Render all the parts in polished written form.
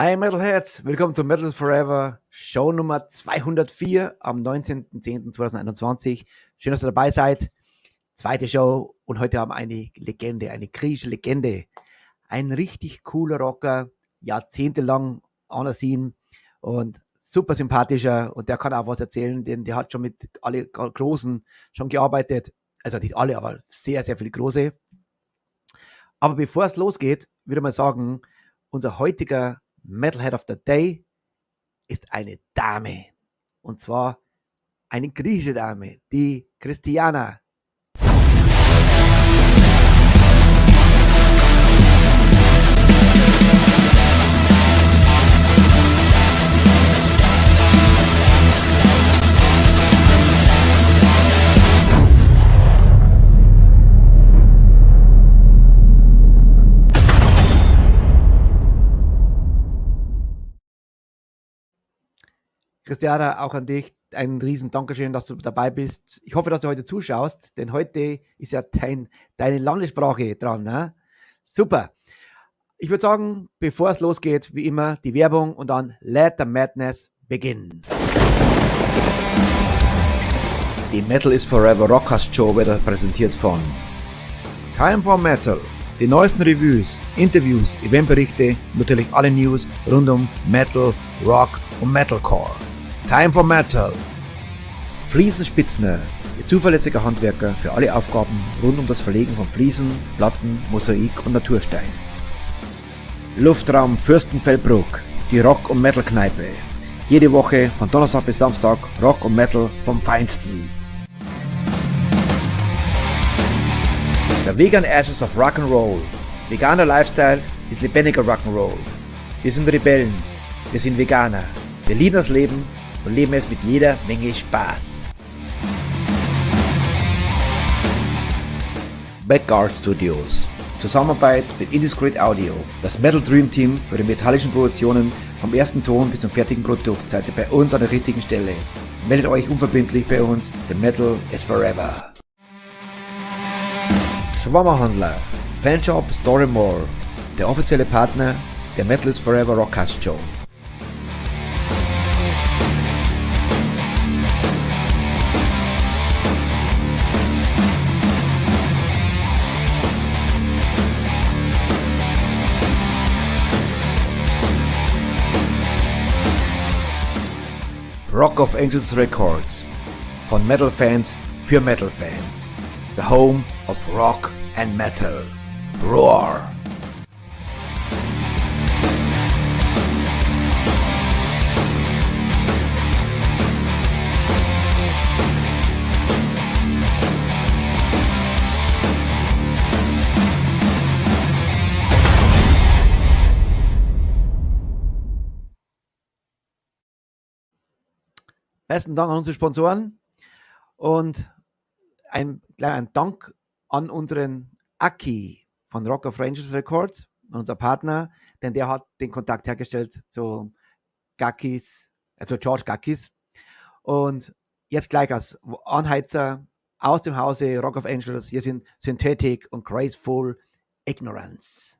Hi Metalheads, willkommen zum Metal is Forever Show Nummer 204 am 19.10.2021. Schön, dass ihr dabei seid. Zweite Show und heute haben wir eine Legende, eine griechische Legende. Ein richtig cooler Rocker, jahrzehntelang anerkannt und super sympathischer und der kann auch was erzählen, denn der hat schon mit alle Großen schon gearbeitet. Also nicht alle, aber sehr, sehr viele Große. Aber bevor es losgeht, würde ich mal sagen, unser heutiger Metalhead of the Day ist eine Dame. Und zwar eine griechische Dame, die Christiana. Christiana, auch an dich ein riesen Dankeschön, dass du dabei bist. Ich hoffe, dass du heute zuschaust, denn heute ist ja deine Landessprache dran. Ne? Super. Ich würde sagen, bevor es losgeht, wie immer die Werbung und dann Let the Madness begin. Die Metal is Forever Rockcast Show wird präsentiert von Time for Metal. Die neuesten Reviews, Interviews, Eventberichte und natürlich alle News rund um Metal, Rock und Metalcore. Time for Metal. Fliesenspitzner, Ihr zuverlässiger Handwerker für alle Aufgaben rund um das Verlegen von Fliesen, Platten, Mosaik und Naturstein. Luftraum Fürstenfeldbruck, die Rock- und Metal-Kneipe. Jede Woche von Donnerstag bis Samstag Rock und Metal vom Feinsten. Der Vegan Ashes of Rock'n'Roll. Veganer Lifestyle ist lebendiger Rock'n'Roll. Wir sind Rebellen, wir sind Veganer. Wir lieben das Leben und leben es mit jeder Menge Spaß. Backguard Studios. Zusammenarbeit mit Indiscreet Audio. Das Metal Dream Team für die metallischen Produktionen vom ersten Ton bis zum fertigen Produkt seid ihr bei uns an der richtigen Stelle. Meldet euch unverbindlich bei uns. The Metal is Forever. Schwammerhandler. Fanshop Storymore. Der offizielle Partner der Metal is Forever Rockcast Show. Rock of Angels Records. Von Metal Fans für Metal Fans. The home of Rock and Metal. Roar! Besten Dank an unsere Sponsoren und ein Dank an unseren Aki von Rock of Angels Records, unser Partner, denn der hat den Kontakt hergestellt zu Gakis, also George Gakis. Und jetzt gleich als Anheizer aus dem Hause Rock of Angels, hier sind Synthetic und Graceful Ignorance.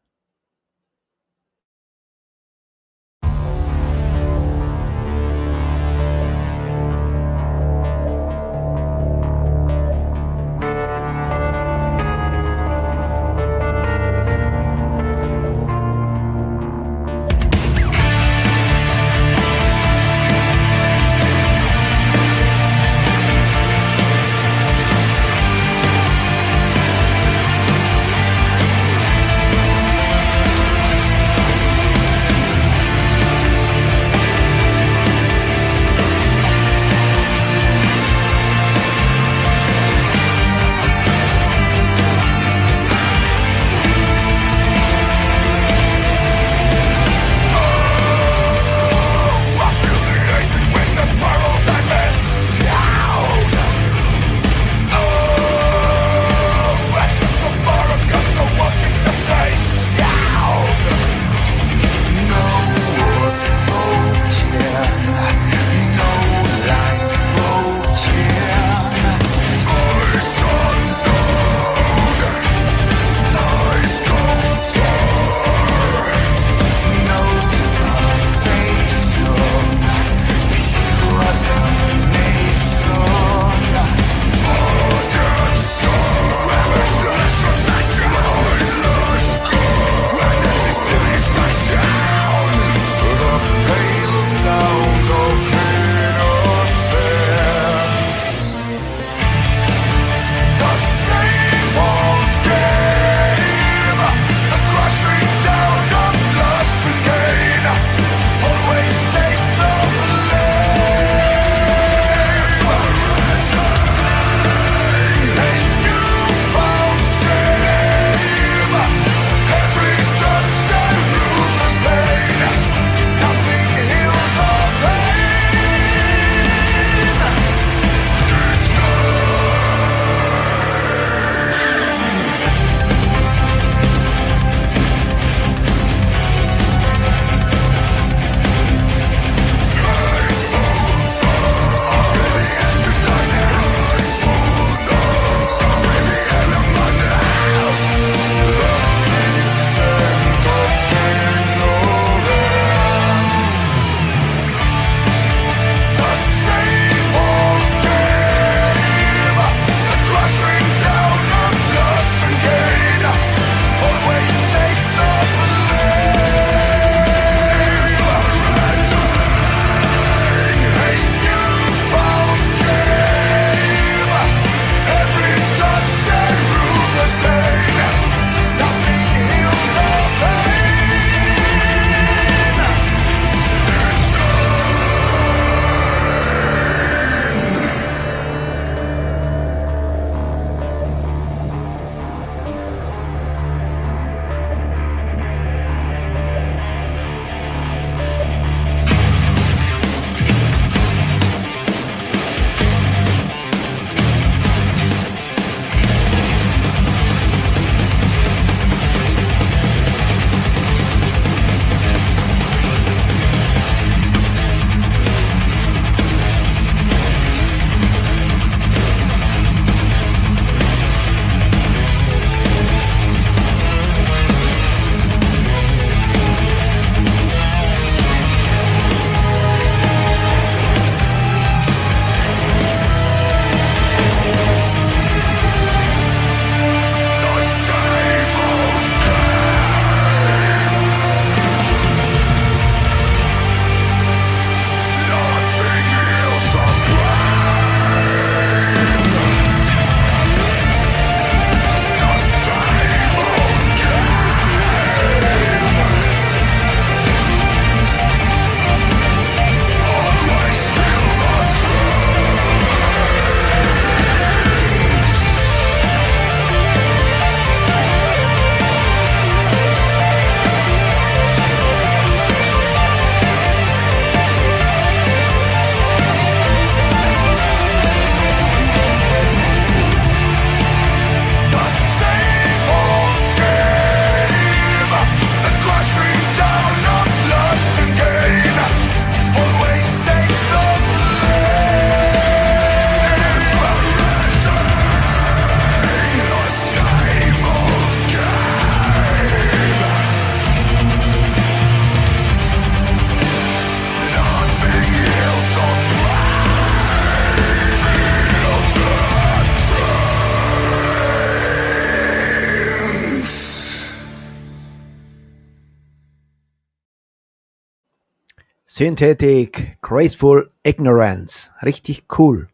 Synthetic, Graceful Ignorance. Richtig cool.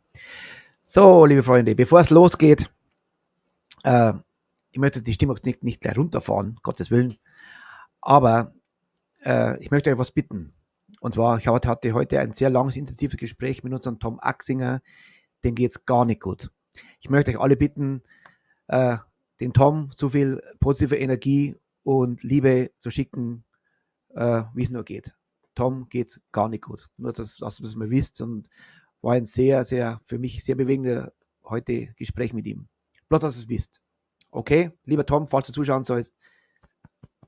So, liebe Freunde, bevor es losgeht, ich möchte die Stimmung nicht gleich runterfahren, Gottes Willen, aber ich möchte euch was bitten. Und zwar, ich hatte heute ein sehr langes, intensives Gespräch mit unserem Tom Axinger, dem geht es gar nicht gut. Ich möchte euch alle bitten, den Tom so viel positive Energie und Liebe zu schicken, wie es nur geht. Tom geht es gar nicht gut. Nur, dass ihr es mal wisst, und war ein sehr, sehr, für mich sehr bewegender heute Gespräch mit ihm. Bloß, dass ihr es wisst. Okay, lieber Tom, falls du zuschauen sollst,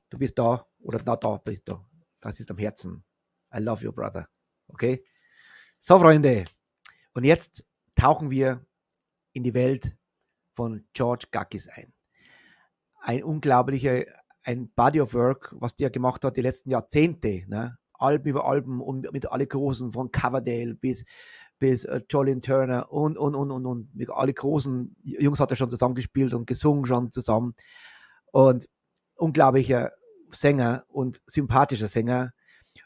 du bist da oder da bist du. Das ist am Herzen. I love you, brother. Okay? So, Freunde. Und jetzt tauchen wir in die Welt von George Gakis ein. Ein Body of Work, was der gemacht hat die letzten Jahrzehnte. Ne? Alben über Alben und mit alle großen, von Coverdale bis Jolene Turner und. Mit alle großen Jungs hat er schon zusammengespielt und gesungen schon zusammen. Und unglaublicher Sänger und sympathischer Sänger.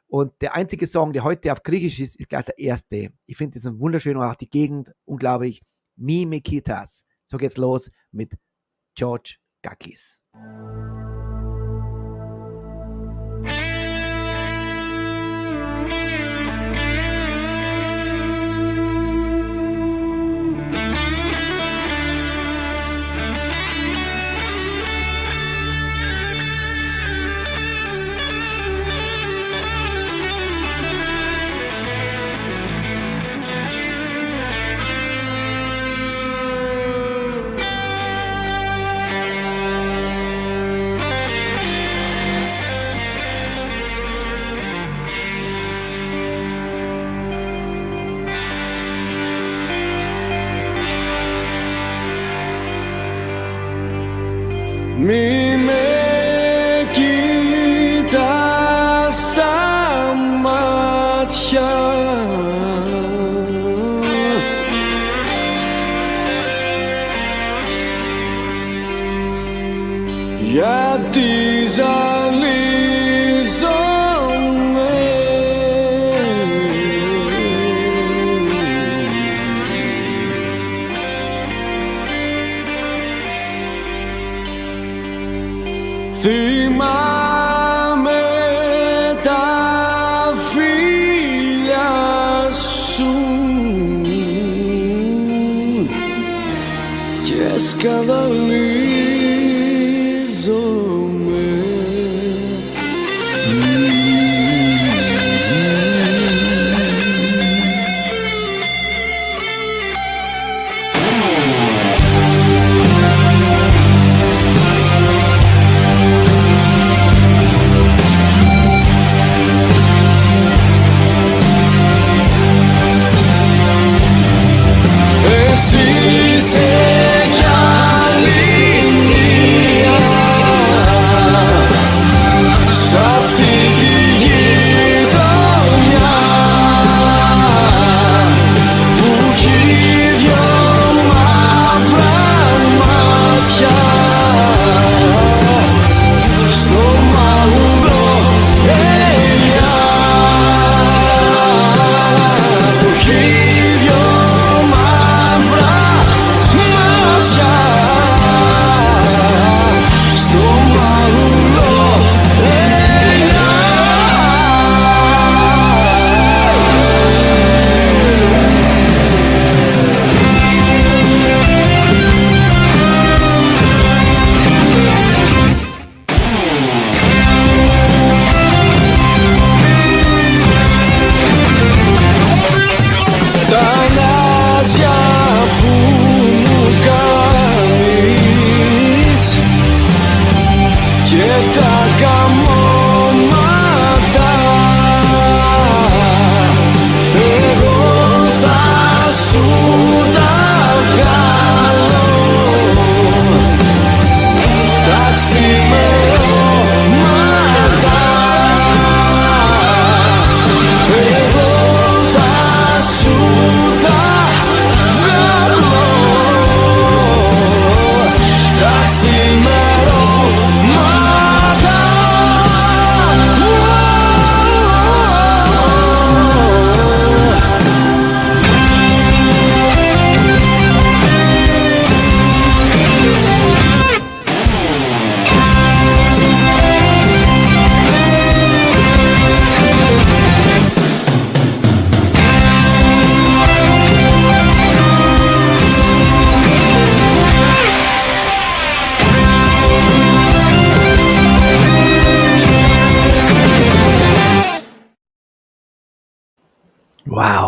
Und der einzige Song, der heute auf Griechisch ist, ist gleich der erste. Ich finde das ein wunderschön, und auch die Gegend unglaublich. Mimikitas. So geht's los mit George Gakis. Μη με κοιτάς στα μάτια, γιατί ζαλίζομαι. Θυμάμαι τα φίλια σου και σκανδαλίζομαι. Εσύ είσαι κι άλλη μία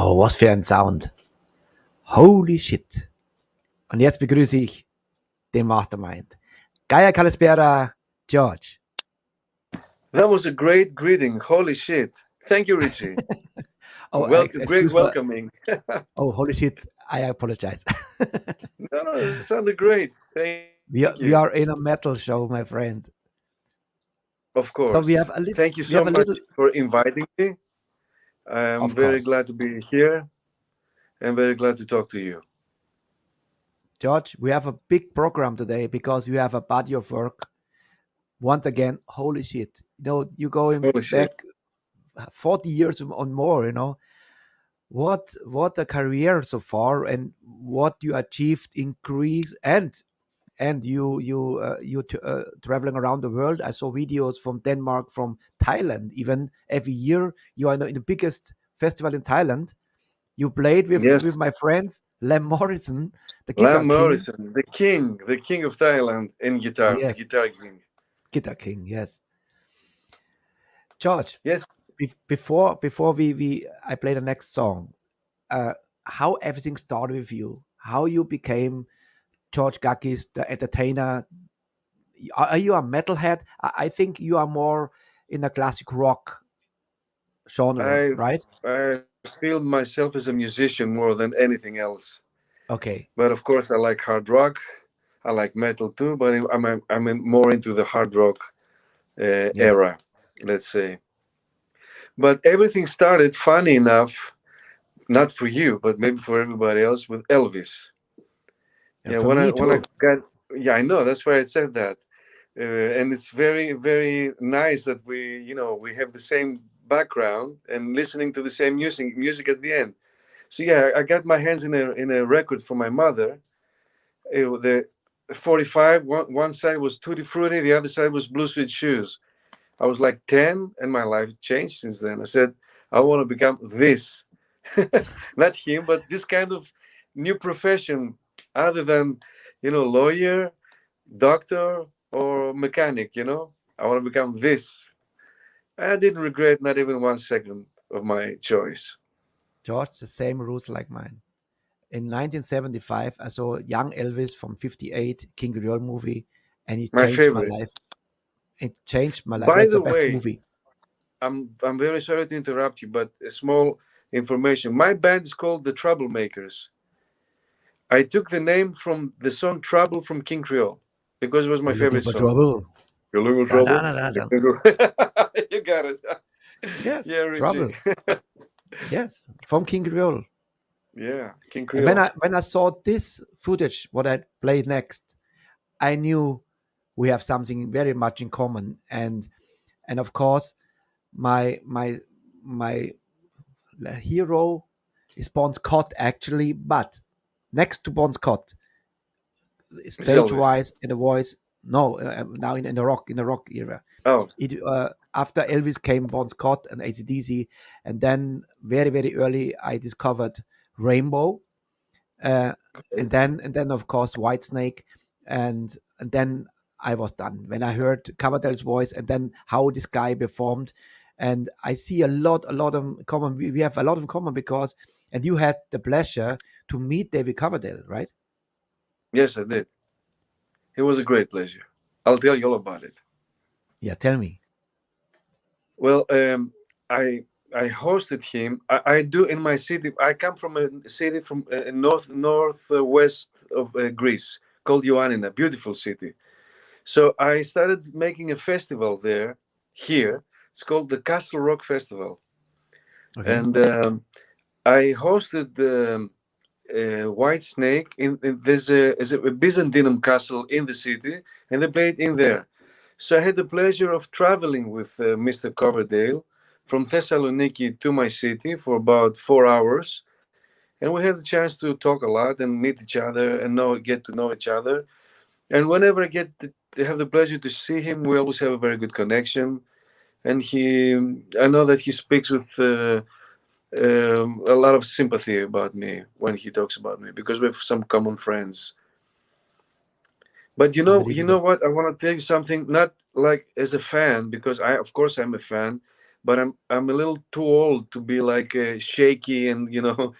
Oh, was für ein Sound. Holy shit. Und jetzt begrüße ich den Mastermind. Gaia Kalispera, George. That was a great greeting. Holy shit. Thank you, Richie. Oh, Great welcoming. Oh, holy shit. I apologize. No, it sounded great. Thank you. We are in a metal show, my friend. Of course. So we have a little. Thank you so much for inviting me. I'm very glad to be here and very glad to talk to you. George, we have a big program today because you have a body of work. Once again, holy shit. You know, you're going back 40 years or more, you know. What a career so far, and what you achieved in Greece, and you traveling around the world. I saw videos from Denmark, from Thailand. Even every year you are in the biggest festival in Thailand. You played with my friends Lam Morrison, the guitar king. the king of Thailand in guitar. Yes. The guitar king. Guitar king, yes. George. Yes. Before I play the next song, how everything started with you, how you became George Gakis, the entertainer. Are you a metalhead? I think you are more in a classic rock genre, right? I feel myself as a musician more than anything else. Okay. But of course, I like hard rock. I like metal too, but I'm more into the hard rock era, let's say. But everything started, funny enough, not for you, but maybe for everybody else, with Elvis. Yeah, when I got, I know, that's why I said that. And it's very, very nice that we have the same background and listening to the same music at the end. So yeah, I got my hands in a record for my mother. The 45, one side was Tutti Frutti, the other side was Blue Suede Shoes. I was like 10, and my life changed since then. I said, I want to become this. Not him, but this kind of new profession, other than, lawyer, doctor, or mechanic, I want to become this. I didn't regret not even 1 second of my choice. George, the same rules like mine. In 1975, I saw young Elvis from 58, King Creole movie, and it changed my life. It changed my life. By It's the best way, movie. I'm very sorry to interrupt you, but a small information. My band is called the Troublemakers. I took the name from the song Trouble from King Creole because it was my favorite song. Trouble. You're looking for trouble? You got it. Yes, yeah, Richie. Trouble. Yes, from King Creole. Yeah, King Creole. When I saw this footage, what I played next, I knew we have something very much in common, and of course, my hero is Bon Scott actually, but next to Bon Scott, stage-wise in the voice, now in the rock era. Oh, after Elvis came Bon Scott and AC/DC, and then very very early I discovered Rainbow, and then of course Whitesnake, and then I was done when I heard Coverdale's voice, and then how this guy performed, and I see a lot of common. We have a lot in common because, and you had the pleasure to meet David Coverdale, right? Yes, I did. It was a great pleasure. I'll tell you all about it. Yeah, tell me. Well, I hosted him. I do in my city. I come from a city from northwest of Greece called Ioannina, beautiful city. So I started making a festival here. It's called the Castle Rock Festival. Okay. And I hosted the Whitesnake. There's a Byzantium castle in the city, and they played in there. So I had the pleasure of traveling with Mr. Coverdale from Thessaloniki to my city for about 4 hours. And we had the chance to talk a lot and meet each other and get to know each other. And whenever I get to have the pleasure to see him, we always have a very good connection. And I know that he speaks with a lot of sympathy about me when he talks about me, because we have some common friends. But you know what? I want to tell you something, not like as a fan, because of course I'm a fan, but I'm a little too old to be like shaky and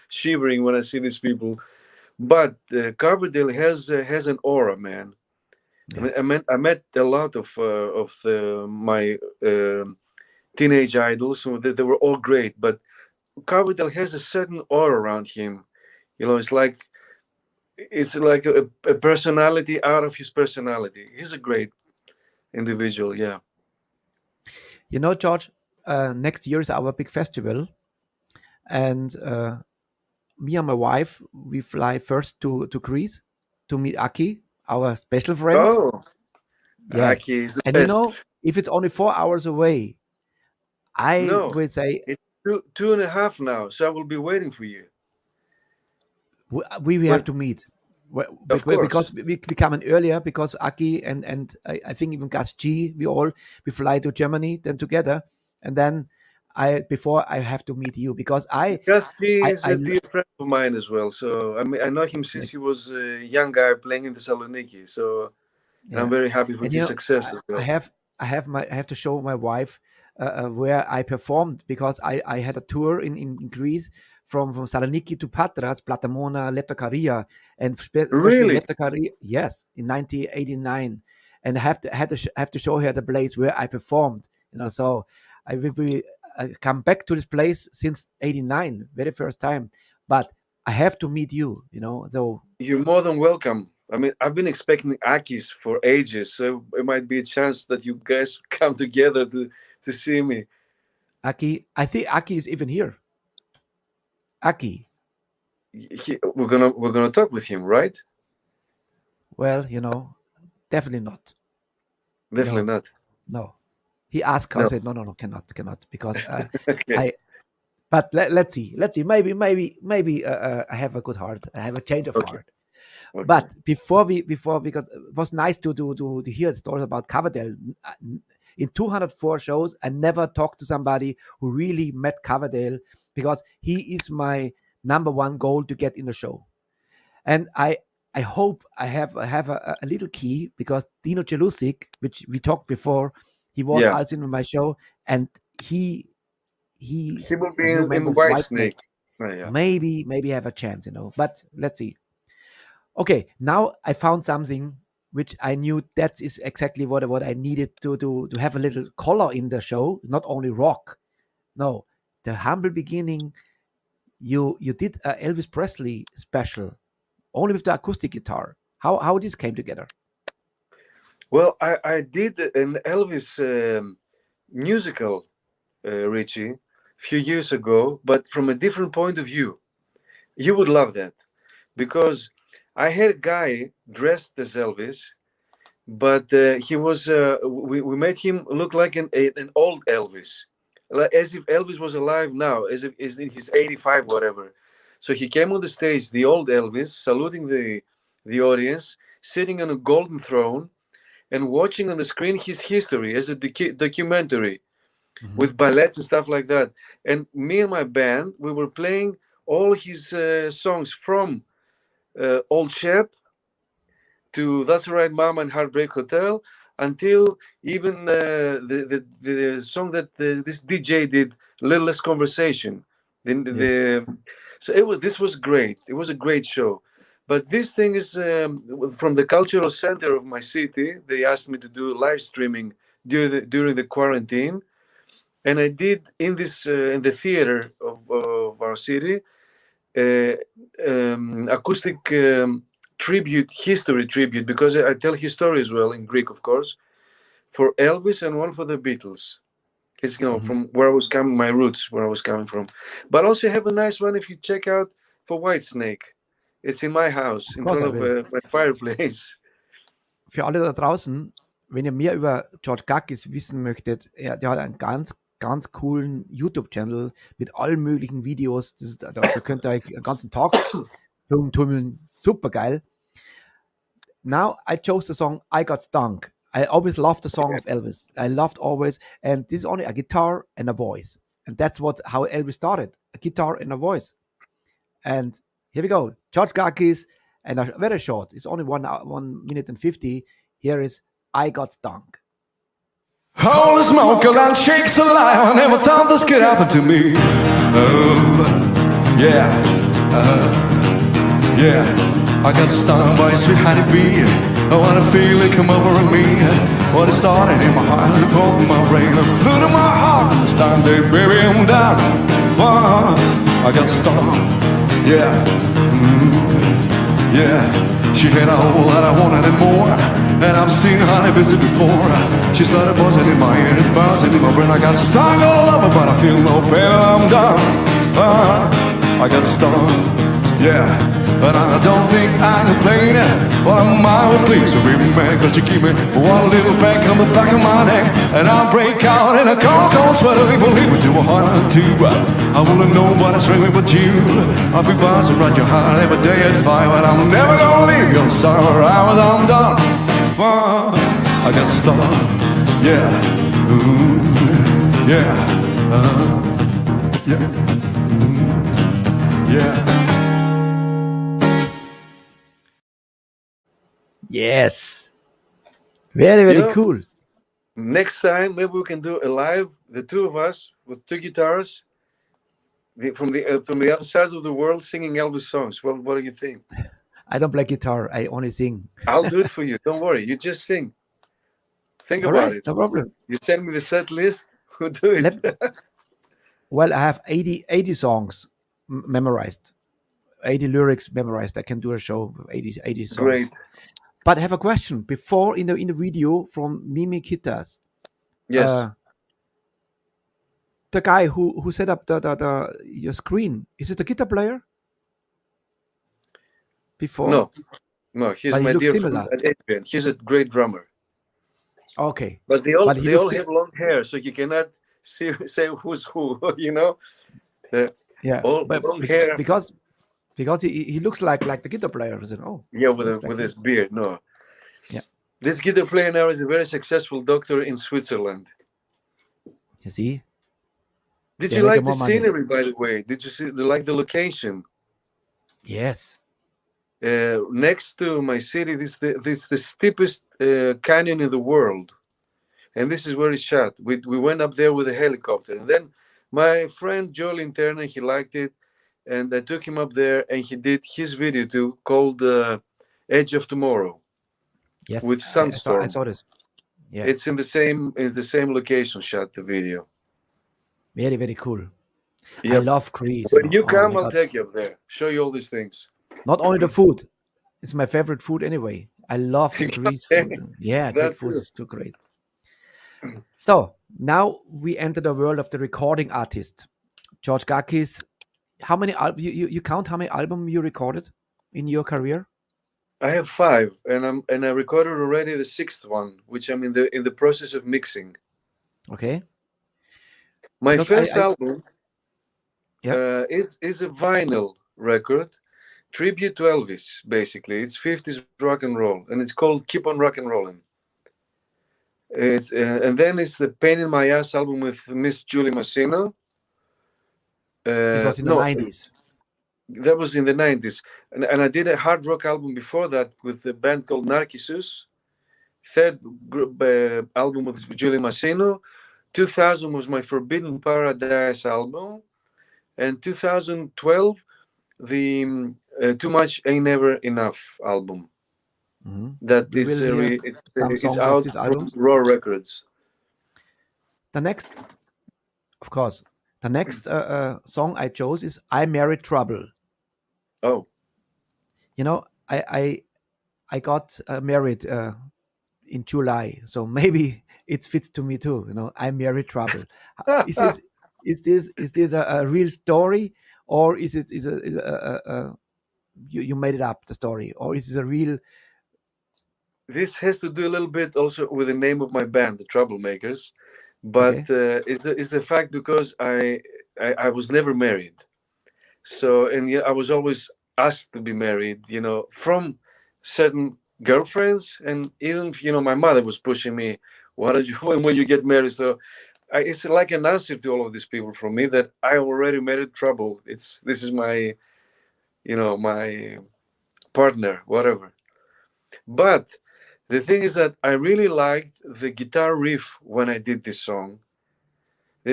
shivering when I see these people. But Coverdale has an aura, man. I mean, Yes. I met a lot of my teenage idols, so they were all great. But Coverdale has a certain aura around him. It's like a personality out of his personality. He's a great individual. Yeah. You know, George, next year is our big festival, and me and my wife, we fly first to Greece to meet Aki, our special friend. Oh, Yes. Aki is the And you best. know, if it's only 4 hours away, I No, would say it's two and a half now, so I will be waiting for you. we have But to meet. of course, Because we come in earlier because Aki and I think even Gas G, we fly to Germany then together, and then I have to meet you because Gakis is I a dear friend of mine as well. So I mean, I know him since yes, he was a young guy playing in Thessaloniki. So, and I'm yeah. very happy for And his success as I well. have I have to show my wife where I performed because I had a tour in Greece from Saloniki to Patras, Platamona, Leptokaria, and especially Really? Leptokaria, yes, in 1989, and I have to show her the place where I performed. So I will be come back to this place since '89, very first time, but I have to meet you. So You're more than welcome. I mean, I've been expecting Akis for ages, so it might be a chance that you guys come together to see me. Aki, I think Aki is even here. Aki. We're gonna talk with him, right? Well, definitely not. Definitely No, not. no. He asked, I No. said, no, cannot, because Okay. I. But let's see, maybe I have a good heart. I have a change of Okay. heart. Okay. But before, because it was nice to hear stories about Coverdale. In 204 shows, I never talked to somebody who really met Coverdale because he is my number one goal to get in the show. And I hope I have a little key because Dino Jelusic, which we talked before, he was Yeah. also in my show, and he's He will a be new in member of White Whitesnake. Snake. Oh, yeah. Maybe have a chance, But let's see. Okay, now I found something which I knew that is exactly what I needed to have a little color in the show, not only rock. No, the humble beginning. You did a Elvis Presley special only with the acoustic guitar. How this came together? Well, I did an Elvis musical, Richie, a few years ago, but from a different point of view. You would love that because I had a guy dressed as Elvis, but we made him look like an old Elvis, like as if Elvis was alive now, as if he's 85, whatever. So he came on the stage, the old Elvis, saluting the audience, sitting on a golden throne and watching on the screen his history as a documentary Mhm. with ballets and stuff like that. And me and my band, we were playing all his songs from Old Shep to That's Right Mama and Heartbreak Hotel until even the song that this DJ did, Little Less Conversation. Yes. So this was great. It was a great show. But this thing is from the cultural center of my city. They asked me to do live streaming during the quarantine, and I did in the theater of our city uh, acoustic history tribute, because I tell his story as well in Greek, of course, for Elvis and one for the Beatles. It's Mhm. from where I was coming, my roots, where I was coming from. But also have a nice one if you check out for Whitesnake. It's in my house, Of in course front I of will. my fireplace. Für alle da draußen, wenn ihr mehr über George Gakis wissen möchtet, der hat einen ganz coolen YouTube-Channel mit allen möglichen Videos. Da könnt ihr euch den ganzen Tag tummeln. Super geil. Now I chose the song I Got Stunk. I always loved the song of Elvis. I loved always, and this is only a guitar and a voice. And that's how Elvis started, a guitar and a voice. And here we go. George Gakis, and very short. It's only 1 minute and 50. Here is I Got Stunk. Holy smoke, a land shakes alive. I never thought this could happen to me. Oh, yeah, yeah. I got stung by a sweet honeybee. I wanna feel it come over me. When it started in my heart, it pumped in my brain, it flew to my heart. This time, baby, I'm down. I got stung, yeah, yeah. She had all that I wanted and more. And I've seen honeybees before. She started buzzing in my ear and buzzing in my brain. I got stung all over, but I feel no pain. I'm done. I got stung, yeah. And I don't think I can play it. But I'm mild pleased with me, man. Cause you keep me one little peck on the back of my neck. And I'll break out in a cold, cold sweat. Leave it to a heart or two. I wouldn't know what it's ringing but you. I'll be buzzing around your heart every day at 5. And I'm never gonna leave your sorrow. I'm done. I got stung, yeah, ooh, yeah, yeah, yeah. Yes. Very, very Yeah. cool. Next time, maybe we can do a live, the two of us with 2 guitars, from the other sides of the world, singing Elvis songs. What do you think? I don't play guitar. I only sing. I'll do it for you. Don't worry. You just sing. Think All about right, it. no problem. You send me the set list. We'll do it. Well, I have 80 songs memorized, 80 lyrics memorized. I can do a show with 80 songs. Great. But I have a question. Before in the video from Mimi Kitas, Yes. the guy who set up your screen, is it a guitar player? Before? No. He's But he my looks dear similar. friend Adrian. He's a great drummer. Okay. But they all But he looks have long hair, so you cannot say who's who. You know. Yeah. All But long hair. because he looks like the guitar player. I said, oh. Yeah, looks like with him. his beard. No. Yeah. This guitar player now is a very successful doctor in Switzerland. You see? Did They you make like the more money. scenery, by the way? Did you like the location? Yes. Next to my city, this the steepest canyon in the world, and this is where it's shot. We went up there with a helicopter, and then my friend Joe Linterna, he liked it, and I took him up there, and he did his video too, called "Edge of Tomorrow." Yes. With Sunstorm. I saw this. Yeah. It's the same location shot, the video. Very, very cool. I Yep. love Greece. When you Oh come, my I'll God. take you up there, show you all these things. Not only the food, it's my favorite food anyway. I love the Greece food. Yeah, Greek That food too. is too great. So now we enter the world of the recording artist, George Gakis. How many you count how many albums you recorded in your career? I have 5, and I recorded already the 6th one, which I'm in the process of mixing. Okay. My Because first I- album is a vinyl record, tribute to Elvis. Basically, it's 50s rock and roll, and it's called "Keep on Rock and Rolling." It's and then it's the "Pain in My Ass" album with Miss Julie Masino. This was in the 90s. That was in the 90s. And I did a hard rock album before that with a band called Narcissus. Third album with Julie Masino. 2000 was my Forbidden Paradise album. And 2012, the Too Much Ain't Never Enough album. Mhm. That We is will hear some it's songs of out these from albums. Raw Records. The next, of course, the next song I chose is "I Married Trouble." Oh, You know, I got married in July, so maybe it fits to me too. You know, "I Married Trouble." Is this a real story, or is it you made it up, the story, or is it a real? this has to do a little bit also with the name of my band, the Troublemakers, but it's the fact because I was never married, so and I was always asked to be married, from certain girlfriends, and even my mother was pushing me, "Why don't you when you get married?" So it's like an answer to all of these people from me that I already married trouble. This is my my partner, whatever. But The thing is that I really liked the guitar riff when I did this song.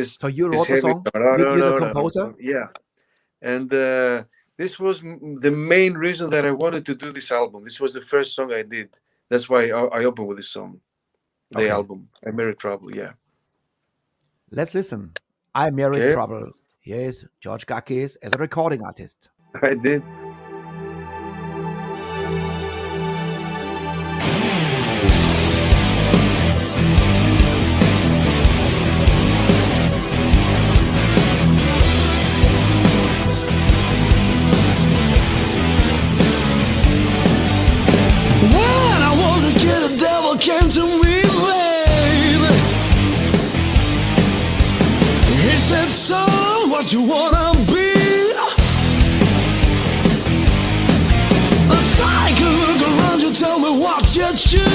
So you wrote the heavy, song? You're the composer? yeah. And this was the main reason that I wanted to do this album. This was the first song I did. That's why I opened with this song, the album. I Married Trouble, yeah. Let's listen. I Married Trouble. Here is George Gakis as a recording artist. I did. Came to me, babe. He said, son, what you wanna be? Let's take a look around you, tell me what you choose.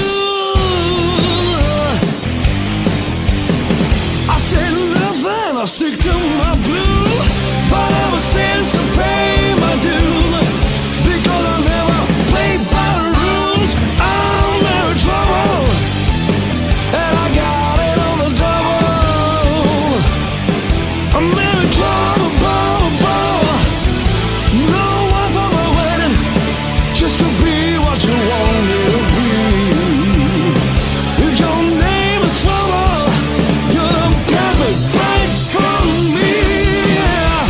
I said nothing, I'll stick to my blue. But ever since I paid my due, because I never played by the rules, I'm very trouble. And I got it on the double. I'm in trouble. No one's on my wedding, just to be what you want me to be. If your name is trouble, you're the perfect right for me. Yeah.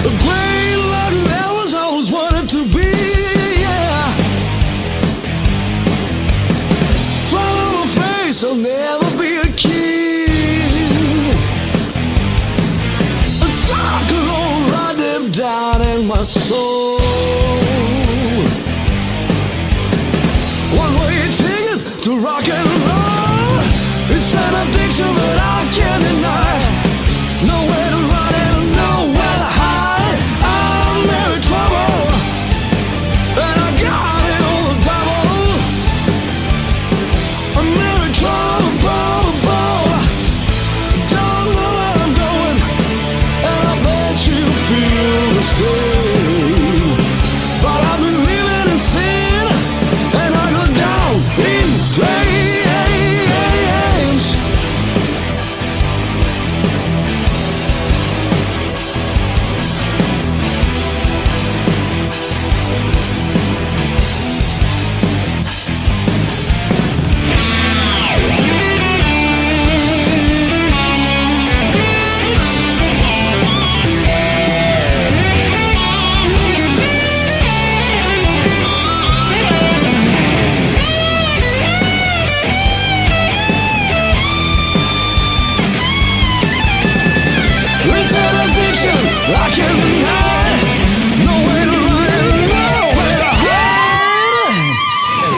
A great love that was always wanted to be, yeah. Follow my face, I'll never be a king. A cyclone right deep down in my soul. One-way ticket to rock and roll. It's an addiction that I can't deny. Nowhere to run and nowhere to hide. I'm very trouble, and I got it on the double. I'm very trouble. Don't know where I'm going, and I bet you feel the same. But I've been living in sin, and I go down in flames. It's an addiction I can't deny. Nowhere to run and nowhere to hide.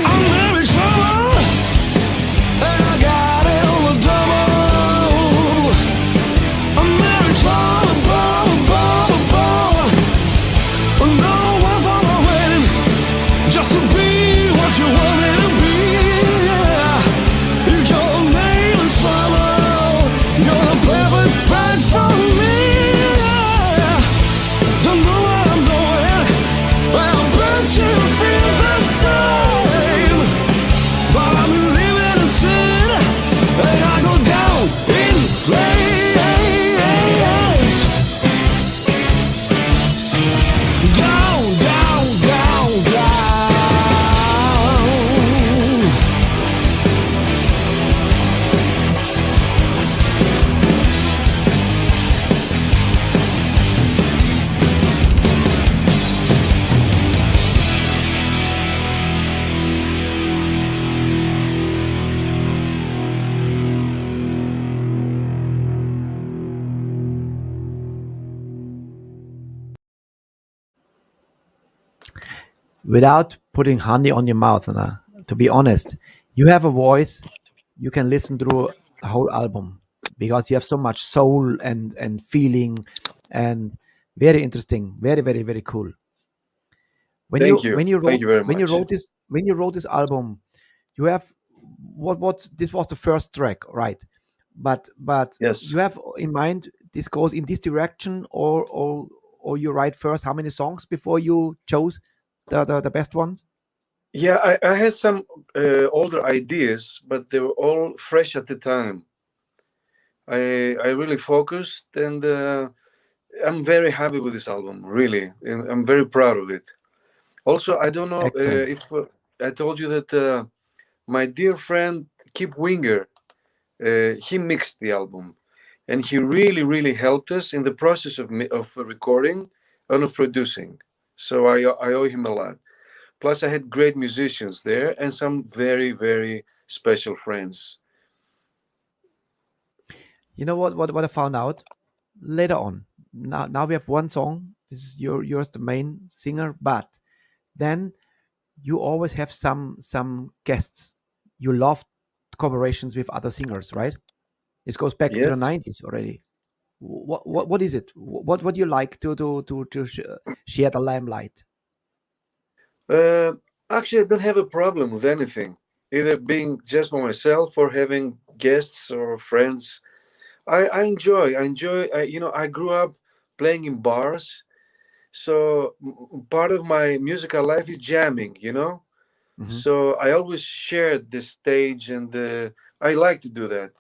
I'm very trouble, and I got it on the double. I'm very trouble. No one for my wedding, just to be what you want me to be. Yeah. If your name is trouble, you're the perfect match for me. Yeah. Don't know where I'm going, but I bet you feel the same. But I'm living in sin, and I go down in flames. Down. Without putting honey on your mouth, Anna, to be honest, you have a voice. You can listen through the whole album because you have so much soul and feeling, and very interesting, very cool. When Thank you. when you Thank wrote you very when you much. wrote this when you wrote this album, you have what this was the first track, right? But Yes. you have in mind this goes in this direction, or you write first how many songs before you chose the best ones? Yeah, I had some older ideas, but they were all fresh at the time. I really focused, and I'm very happy with this album, really. And I'm very proud of it. Also, I don't know Excellent. if I told you that my dear friend Kip Winger, he mixed the album, and he really, really helped us in the process of recording and of producing. So I owe him a lot. Plus, I had great musicians there and some very, very special friends. You know what I found out later on. Now we have one song. This is yours, the main singer, but then you always have some guests. You love collaborations with other singers, right? This goes back to the Yes. 90s already. What is it? What do you like to share the limelight? Actually, I don't have a problem with anything, either being just by myself or having guests or friends. I enjoy. I grew up playing in bars, so part of my musical life is jamming. Mhm. So I always shared the stage, and I like to do that.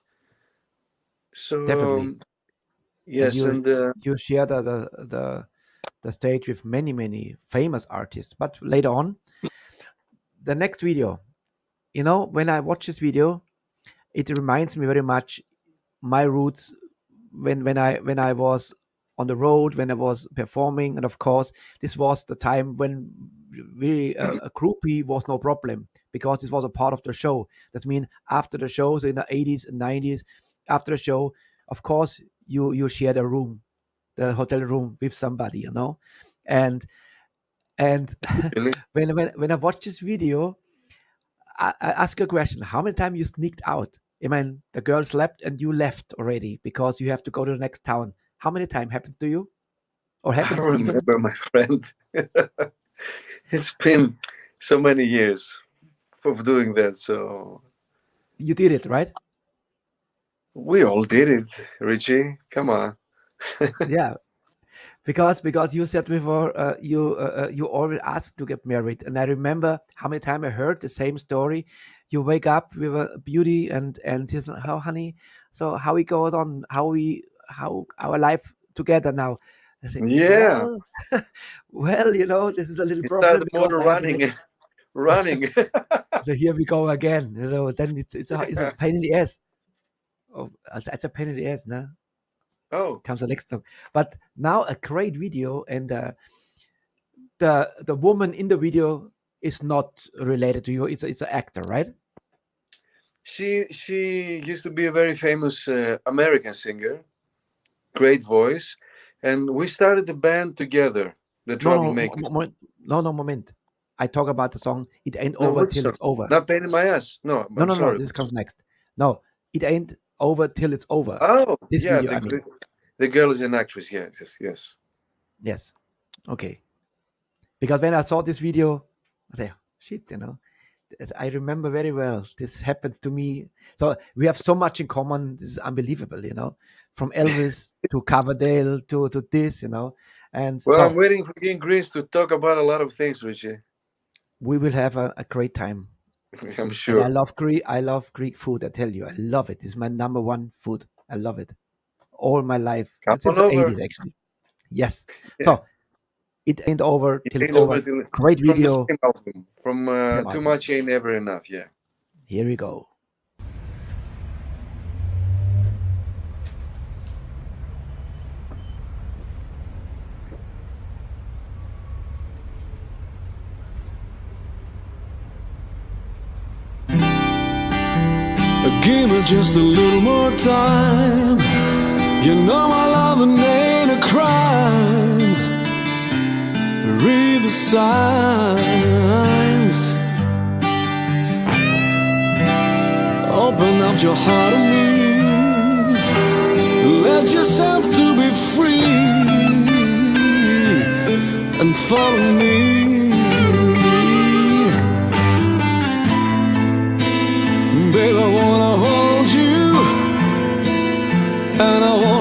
So Definitely. yes, And and you share the stage with many famous artists. But later on, the next video, when I watch this video, it reminds me very much my roots when I was on the road, when I was performing, and of course this was the time when really a groupie was no problem, because this was a part of the show. That means after the shows in the 80s and 90s, after the show, of course you shared a room, the hotel room, with somebody, and really, when I watch this video, I ask a question: how many times you sneaked out? I mean, the girl slept and you left already because you have to go to the next town. How many times happens to you, or I happens don't even? remember, my friend. It's been so many years of doing that, so You did it, right? we all did it, Richie. Come on. Yeah, because you said before you always asked to get married, and I remember how many times I heard the same story. You wake up with a beauty, and she said, "How, honey? So how we go on? How our life together now?" I say, Yeah, well, this is a little you start problem the because motor I have the next. running. So here we go again. So then it's a pain in the ass. Oh, it's a pain in the ass, no? Oh, Comes the next song. But now a great video, and the woman in the video is not related to you. It's an actor, right? she used to be a very famous American singer, great voice, and we started the band together, the Troublemakers. No, moment. I talk about the song "It Ain't No, Over what Till song? It's Over." Not Pain in My Ass. No, No, I'm no, no. sorry. This comes next. No, "It Ain't Over Till It's Over." Oh, This yeah, video, I mean. the girl is an actress. Yes. Yes. Okay. Because when I saw this video, I say, shit, I remember very well. This happens to me. So we have so much in common. This is unbelievable, from Elvis to Coverdale to this, and Well, I'm so waiting for you in Greece to talk about a lot of things, Richie. we will have a great time. I'm And sure. I love Greek food. I tell you, I love it. It's my number one food. I love it all my life. Come Since on the over. 80s, actually. Yes. Yeah. So it ain't over It till it's ain't over over. till Great from the video. same album. From Same Too album. Much Ain't Never Enough. Yeah. Here we go. Give me just a little more time. You know my loving ain't a crime. Read the signs. Open up your heart to me. Let yourself to be free and follow me. Baby,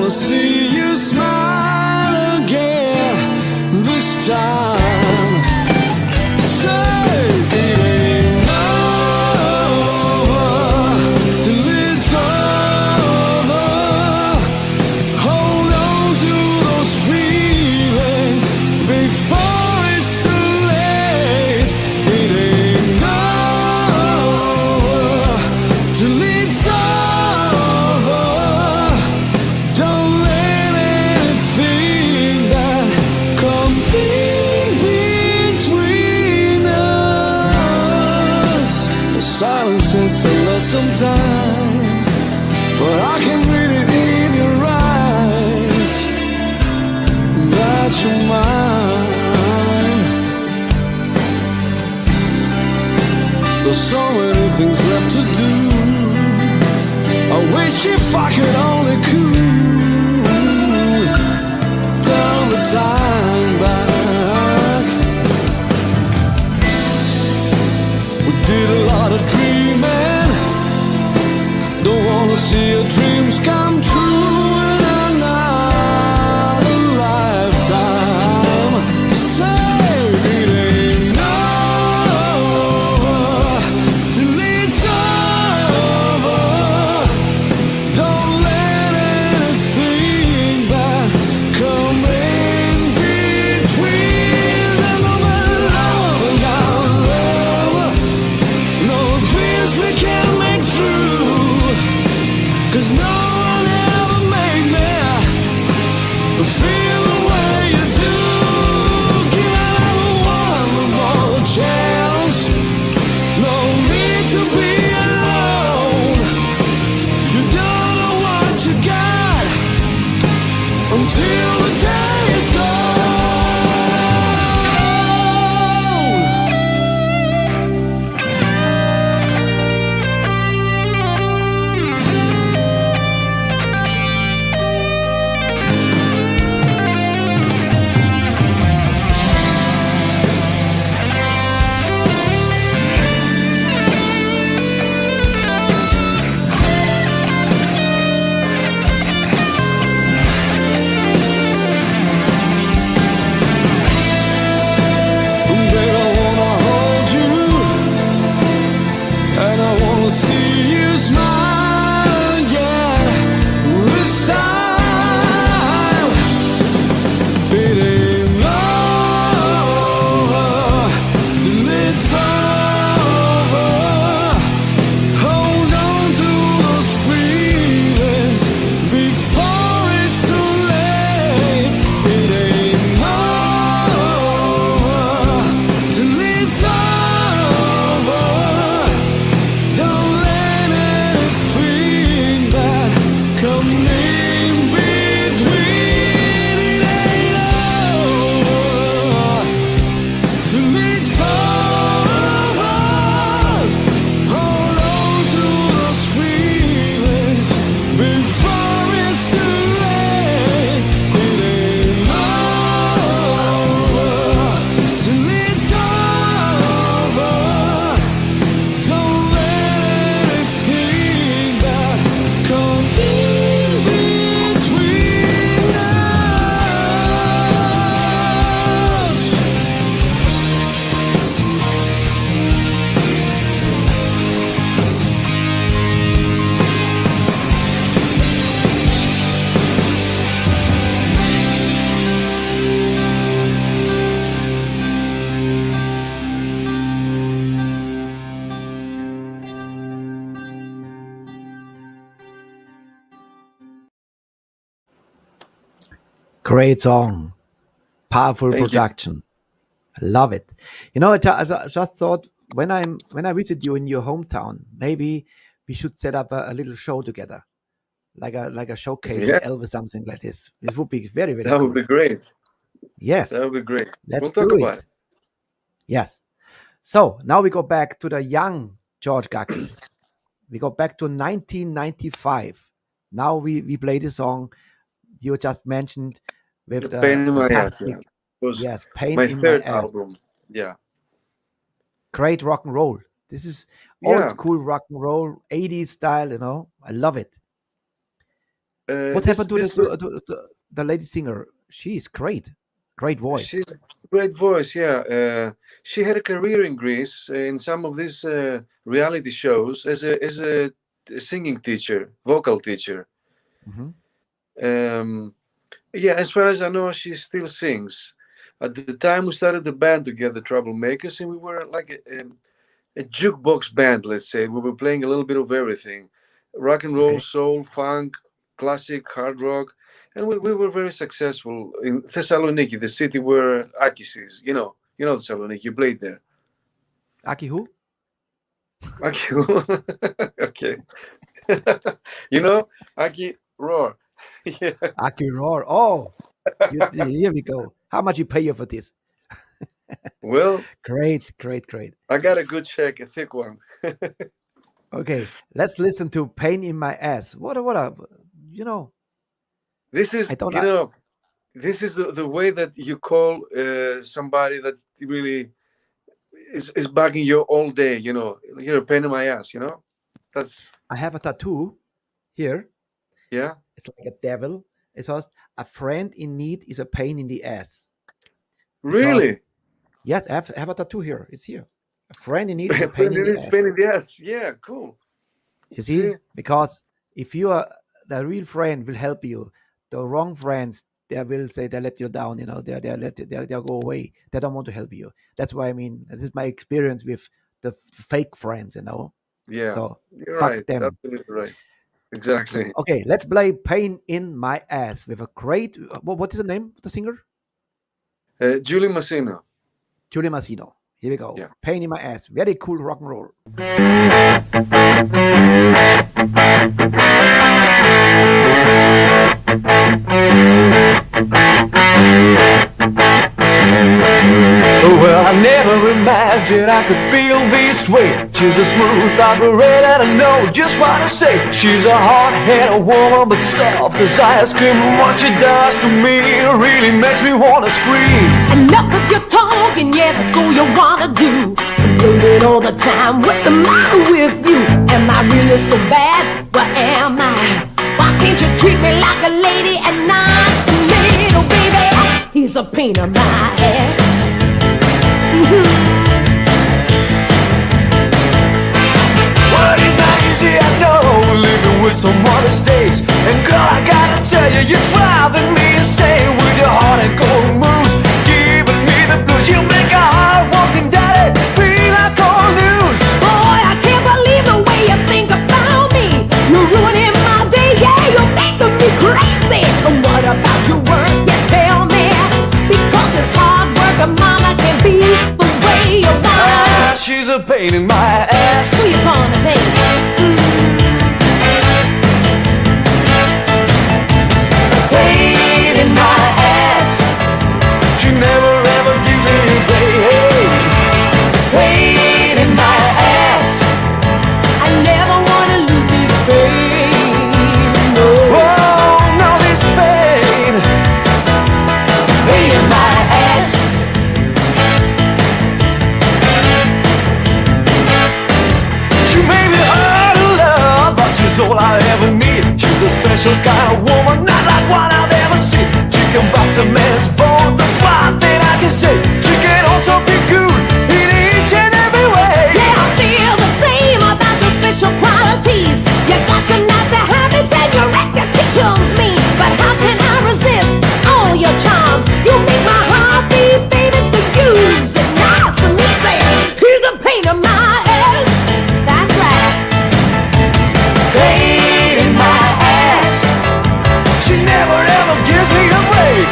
wanna see you smile again this time. Say it ain't over till it's over. Hold on to those feelings before it's too late. It ain't over till it's over. Don't let anything that come in between us. The silence says so less sometimes, but I can read it in your eyes that you're mine. There's so many things left to do. I wish if I could only cool down the time back. We did a lot of dreaming. Don't wanna see your dreams come true in another lifetime. Say it ain't over till it's over. Don't let anything that come in between. There's no more love without love. No dreams we can't make true. 'Cause no one ever made me feel the way you do. Give one more chance. No need to be alone. You don't know what you got until the day is gone. Baby, I wanna hold you, and I wanna see you smile again this time. It ain't over till it's over. Hold on to those feelings before it's too late. It ain't over till it's over. Don't let anything that come in between. It ain't over till it's over. Hold on to those feelings before it's too late. It ain't over till it's over. Don't let anything that come in between us. Great song. Powerful Thank you. production. I love it. You know, I just thought when I visit you in your hometown, maybe we should set up a little show together, like a showcase Yeah. of Elvis, something like this. This would be very, very That cool. would be great. Yes, That would be great. let's We'll talk do about it. it. Yes. So now we go back to the young George Gakis. We go back to 1995. Now we play the song you just mentioned with The the Pain in My Ass. fantastic, Yeah. It was yes, Pain my in My third Ass. album. Yeah. Great rock and roll. This is Yeah. old school rock and roll, 80s style, you know. I love it. What happened to the lady singer? She's great voice. She's a great voice, yeah. She had a career in Greece in some of these reality shows as a singing teacher, vocal teacher. Mm-hmm. Yeah, as far as I know, she still sings. At the time, we started the band together, Troublemakers, and we were like a jukebox band, let's say. We were playing a little bit of everything. Rock and roll, soul, funk, classic, hard rock. And we were very successful in Thessaloniki, the city where Gakis is. You know Thessaloniki, you played there. Aki who? Aki who? Okay. Aki Roar. Yeah. Aki Roar. Oh, here we go. How much you pay you for this? Well, great. I got a good check, a thick one. Okay, let's listen to Pain in My Ass. What This is, this is the way that you call somebody that really is bugging you all day, you're a pain in my ass, I have a tattoo here. Yeah. It's like a devil. It says, a friend in need is a pain in the ass. Really? Yes, I have a tattoo here. It's here. A friend in need is a pain in the ass. Yeah, cool. You see? Because if you are, the real friend will help you. The wrong friends, they will say they let you down, they'll go away. They don't want to help you. That's why, this is my experience with the fake friends, Yeah. So you're fuck right. them. Absolutely right. Exactly. Okay, let's play Pain in My Ass with a great, what is the name of the singer? Julie Massino. Julie Massino. Here we go. Yeah. Pain in My Ass. Very cool rock and roll. Well, I never imagined I could feel this way. She's a smooth operator, I know just what to say. She's a hard-headed woman, but self-desire screaming. What she does to me really makes me want to scream. Enough of your talking, yeah, that's all you wanna do. Complaining all the time, what's the matter with you? Am I really so bad? What am I? Why can't you treat me like a lady and not some little baby? He's a pain in my ass. Well, it's not easy, I know, living with someone that stays. And girl, I gotta tell you, you're driving me insane with your heart and cold moves, giving me the blues. You make a hard-working daddy feel like old news. Boy, I can't believe the way you think about me. You're ruining my day, yeah, you're making me crazy. And what about your work? You tell me. Because it's hard work, a mama can be the way you want. She's a pain in my ass. Who you gonna pay? Pain in my ass. She never ever gives me a break. Pain in my ass. I never wanna lose this pain. No. Oh, no, this pain. Pain in my ass. She may be hard to love, but she's all I ever need. She's a special kind of woman, not like one I've ever seen. She can bust a man's bone, that's one thing I can say. She can also be good in each and every way. Yeah, I feel the same about your special qualities. You got some nice habits and your reputation's mean. But how can I resist all your charms? You make my heart beat, baby, so use it nice and easy. Here's a pain in my ass. That's right. Pain in my ass. She never ever gives me a break.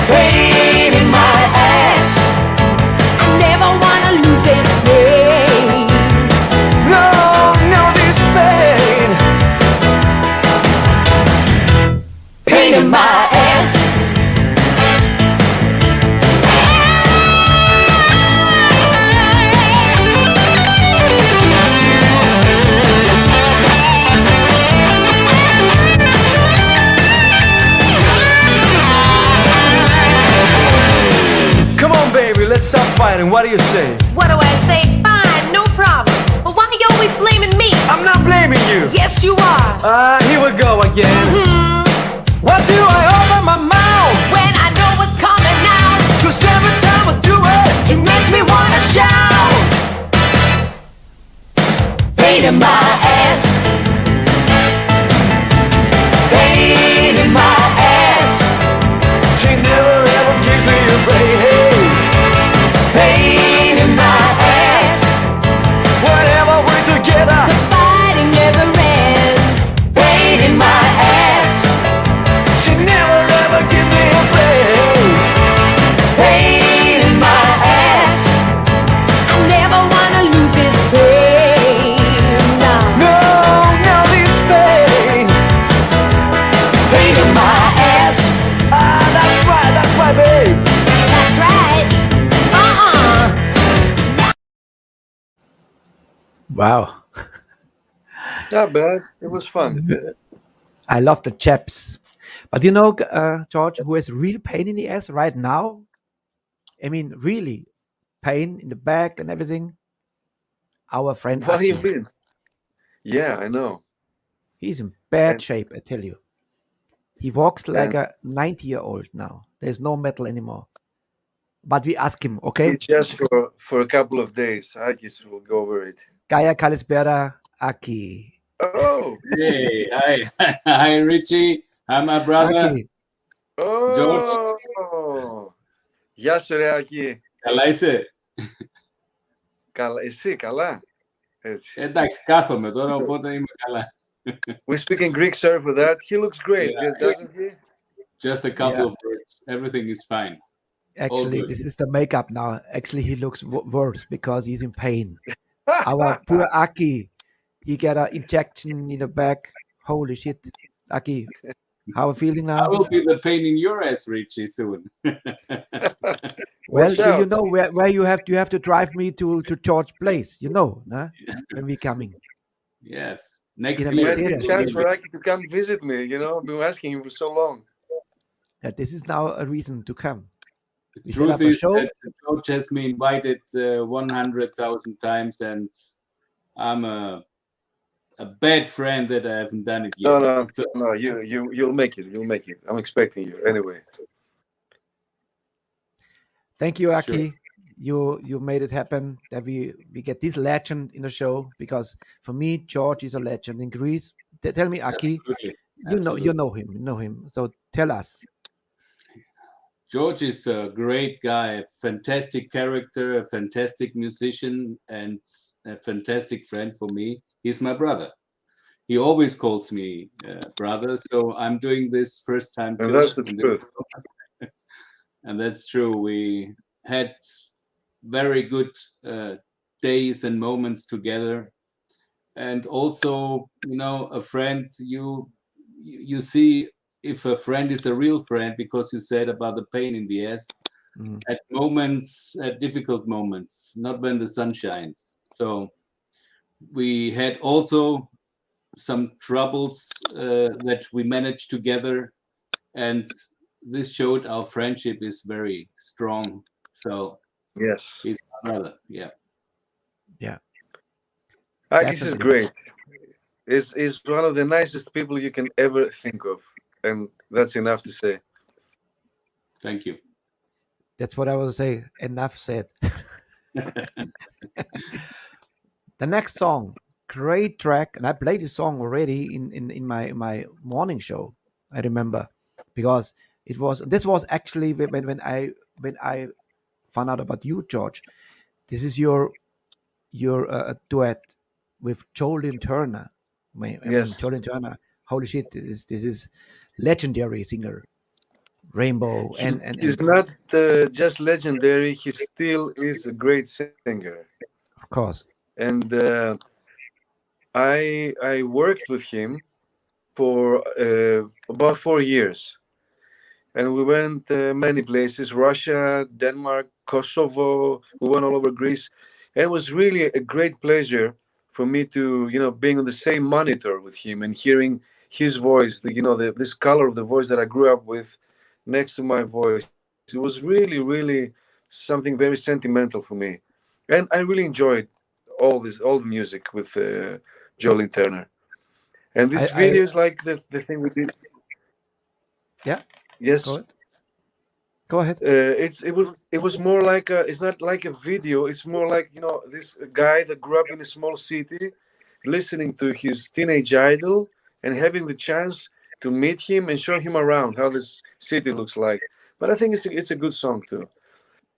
Pain in my ass. I never wanna lose this pain. No, no, this pain. Pain in my ass. Come on, baby, let's stop fighting. What do you say? What do I say? Fine, no problem. But why are you always blaming me? I'm not blaming you. Yes, you are. Here we go again. What do I open my mouth? When I know what's coming now, 'Cause every time I do it, it makes me wanna shout. Pain in my ass. Pain in my ass. she never ever gives me a break. Pain in my ass. Whenever we're together, The fighting never ends. Pain in my ass. she never ever gives me a break. Pain in my ass. I never wanna lose this pain. No. No, this pain. Pain in my ass. That's right, babe. That's right. Wow. Not bad. It was fun. I love the chaps. But you know, George, who has real pain in the ass right now? I mean, really pain in the back and everything. Our friend What do you Aki. mean? Yeah, I know. He's in bad And- shape, I tell you. He walks like And- a 90-year-old now. There's no metal anymore. But we ask him, okay? It's just for a couple of days. I guess we'll go over it. Kaya Kalispera Aki. Oh, Hey, hi, hi, Richie. Hi, my brother. Aki, oh. Γεια σου ρε Άκη. Καλά είσαι? Καλά, εσύ καλά. Έτσι. Εντάξει, κάθομαι τώρα, οπότε είμαι καλά. We speak in Greek, sorry for that. He looks great, Yeah. doesn't he? Just a couple Yeah. of words. Everything is fine. actually, good. this is the makeup now. Actually, he looks worse because he's in pain. Our poor Aki, he got an injection in the back. Holy shit. Aki, how are you feeling I now? will be the pain in your ass, Richie, soon. Well, Watch do you out. know where you have to drive me to George Place? You know, nah? When we coming. Yes. Next In a year. Might be a Mercedes. chance for Aki to come visit me, you know? I've been asking him for so long. Yeah, this is now a reason to come. The We set up truth a is show. that George has me invited 100,000 times, and I'm a bad friend that I haven't done it yet. No, So, no, you'll make it. You'll make it. I'm expecting you anyway. Thank you, Aki. You made it happen that we get this legend in the show, because for me, George is a legend in Greece. Tell me, Aki, absolutely. you know him. So tell us. George is a great guy, a fantastic character, a fantastic musician, and a fantastic friend for me. He's my brother. He always calls me brother, so I'm doing this first time too. And that's the in truth. And that's true. We had very good days and moments together. And also, you know, a friend, you see if a friend is a real friend, because you said about the pain in the ass, Mhm. at moments, at difficult moments, not when the sun shines. So we had also some troubles that we managed together, and this showed our friendship is very strong. So Yes. he's my brother. Yeah. Akis is Definitely. great. Is one of the nicest people you can ever think of. And that's enough to say. Thank you. That's what I will say. Enough said. The next song, great track, and I played this song already in my morning show. I remember, because this was actually when I found out about you, George. This is your duet with Jolene Turner. I mean, Yes. Jolene Turner. Holy shit! This is legendary singer, Rainbow, He's not just legendary, he still is a great singer. of course. And I worked with him for about 4 years. And we went many places, Russia, Denmark, Kosovo. We went all over Greece. And it was really a great pleasure for me to, being on the same monitor with him and hearing his voice, this color of the voice that I grew up with next to my voice. It was really, really something very sentimental for me. And I really enjoyed all the music with Jolene Turner. And this video is like the thing we did. Yeah. Yes. Go ahead. It was more like it's not like a video. It's more like, you know, this guy that grew up in a small city, listening to his teenage idol and having the chance to meet him and show him around how this city looks like. But I think it's a good song too.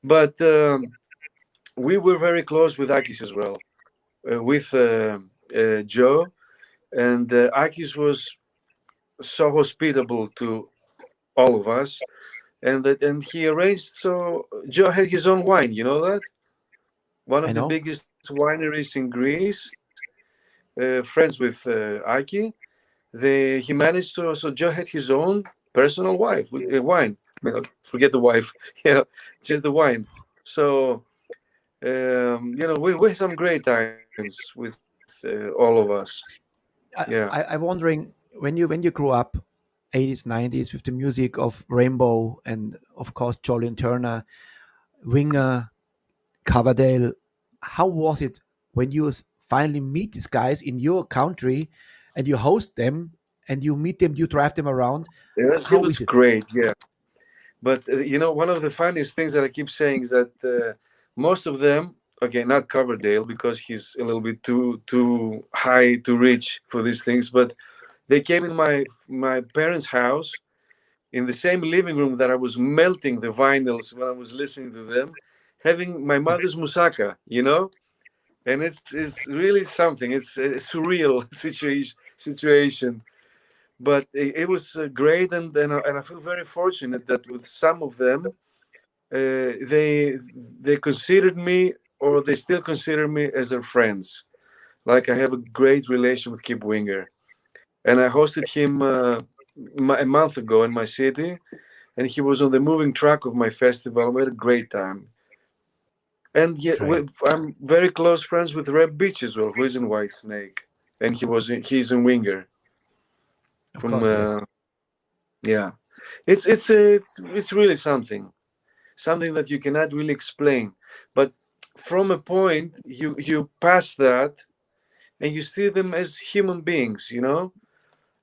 But we were very close with Gakis as well, with Joe, and Gakis was so hospitable to all of us, and he arranged so Joe had his own wine. You know that? One of the biggest wineries in Greece. Friends with Aki. He managed to. So Joe had his own personal wine. Forget the wife. Yeah, just the wine. So you know, we had some great times with all of us. I'm wondering when you grew up, 80s, 90s, with the music of Rainbow and of course Jolly and Turner, Winger, Coverdale. How was it when you finally meet these guys in your country and you host them and you meet them, you drive them around? Yeah, it was great, yeah. But you know, one of the funniest things that I keep saying is that most of them, okay, not Coverdale because he's a little bit too high, too rich for these things, but they came in my parents' house in the same living room that I was melting the vinyls when I was listening to them, having my mother's moussaka, you know. And it's really something. It's a surreal situation, but it was great, and I feel very fortunate that with some of them, they considered me, or they still consider me as their friends. Like I have a great relation with Kip Winger, and I hosted him a month ago in my city, and he was on the moving track of my festival. We had a great time. And yet, I'm very close friends with Reb Beach as well, who is in Whitesnake, and he's in Winger. Of course, yes. Yeah, it's really something that you cannot really explain. But from a point, you pass that, and you see them as human beings, you know.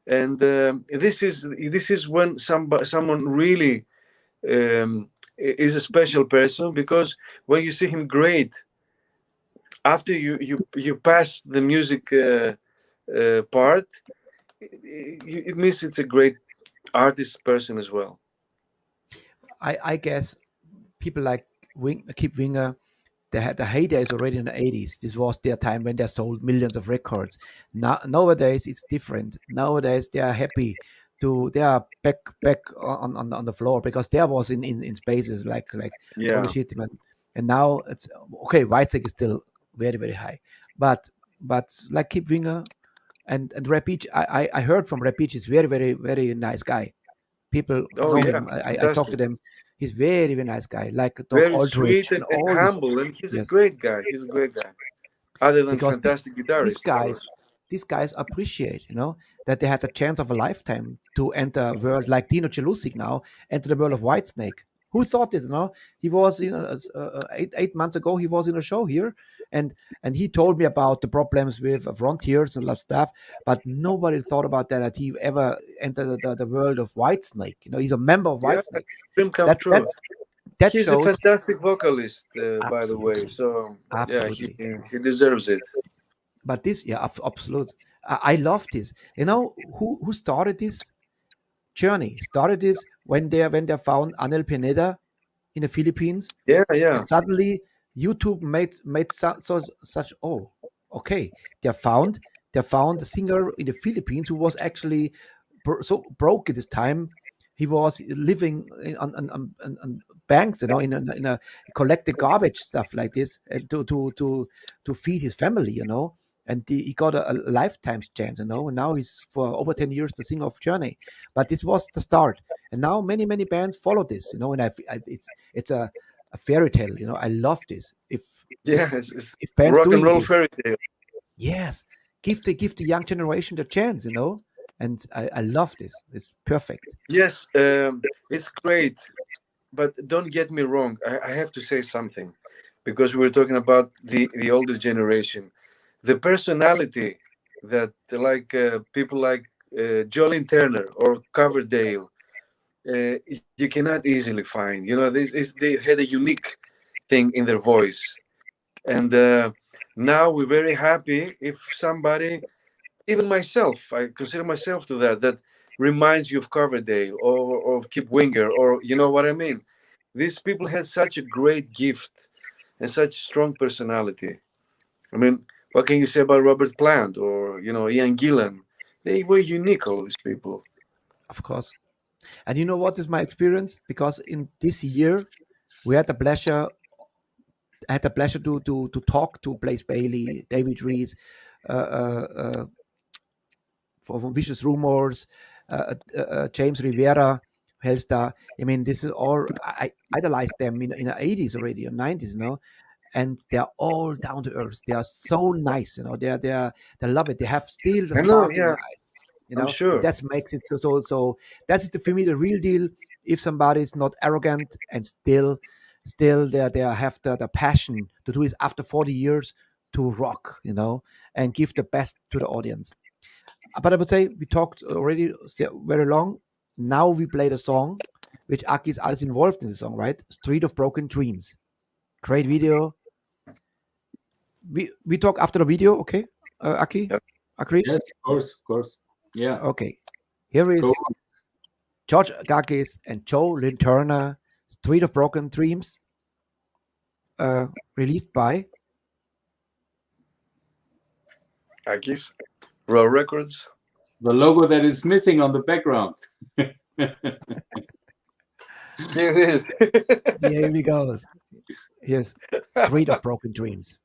And this is when someone really is a special person, because when you see him great, after you pass the music part, it means it's a great artist person as well. I guess people like Kip Winger, they had the heydays already in the 80s. This was their time when they sold millions of records. Nowadays it's different. Nowadays they are happy they are back on the floor, because there was in spaces like holy shit, man. And now it's okay. Whitesnake is still very, very high, but like Kip Winger and Reb Beach, I heard from Reb Beach, he's very, very, very nice guy. People know him. I talked to them. He's very, very nice guy, like Doc very Aldrich, sweet and humble, and he's a great guy. He's a great guy. Other than because fantastic guitarist. These guys appreciate, you know, that they had the chance of a lifetime to enter a world like Dino Celusic now, enter the world of Whitesnake. Who thought this? You know, he was 8 months ago. He was in a show here, and he told me about the problems with Frontiers and a lot of stuff. But nobody thought about that he ever entered the world of Whitesnake. You know, he's a member of Whitesnake. Dream come true. That he's shows, a fantastic vocalist, by the way. So absolutely, yeah, he deserves it. But this, absolutely. I love this. You know, who started this journey? Started this when they found Anel Pineda in the Philippines. Yeah. And suddenly YouTube made such. Oh, okay. They found a singer in the Philippines who was actually so broke at this time. He was living on banks, you know, in a collected garbage stuff like this, to feed his family, you know. And he got a lifetime chance, you know. And now he's for over 10 years the singer of Journey. But this was the start, and now many bands follow this, you know. And it's a fairy tale, you know. I love this. If bands rock doing and roll this, fairy tale. yes, give the young generation the chance, you know. And I love this. It's perfect. Yes, it's great. But don't get me wrong. I have to say something, because we were talking about the older generation. The personality that like people like Jolene Turner or Coverdale, you cannot easily find. You know, they had a unique thing in their voice, and now we're very happy if somebody, even myself, I consider myself to that reminds you of Coverdale or Kip Winger, or you know what I mean. These people had such a great gift and such strong personality. I mean, what can you say about Robert Plant or Ian Gillan? They were unique, all these people. Of course. And you know what is my experience? Because in this year, we had the pleasure. I had the pleasure to talk to Blaze Bayley, David Rees, from Vicious Rumors, James Rivera, Hellstar. I mean, this is all, I idolized them in the 80s already, or 90s, and they're all down to earth. They are so nice, they love it. They have still the spark in their eyes. I'm sure. That makes it so that's for me the real deal. If somebody is not arrogant and still they have the passion to do this after 40 years to rock, and give the best to the audience. But I would say we talked already very long. Now we played a song which Gakis is involved in the song, right? Street of Broken Dreams. Great video. We talk after the video, okay? Aki? Yep. Agree? Yes, of course. Yeah. Okay. Here is George Gakis and Joe Lynn Turner, Street of Broken Dreams, released by Gakis, Raw Records. The logo that is missing on the background. Here it is. Here we go. Here's Street of Broken Dreams.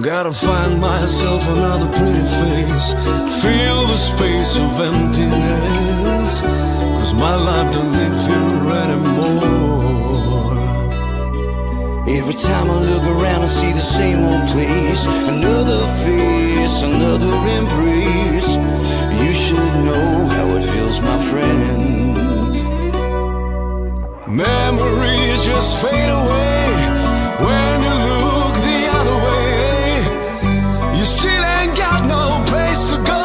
Gotta find myself another pretty face, feel the space of emptiness, 'cause my life don't make feel anymore. Every time I look around I see the same old place, another face, another embrace. You should know how it feels, my friend. Memories just fade away when you look the other way. You still ain't got no place to go.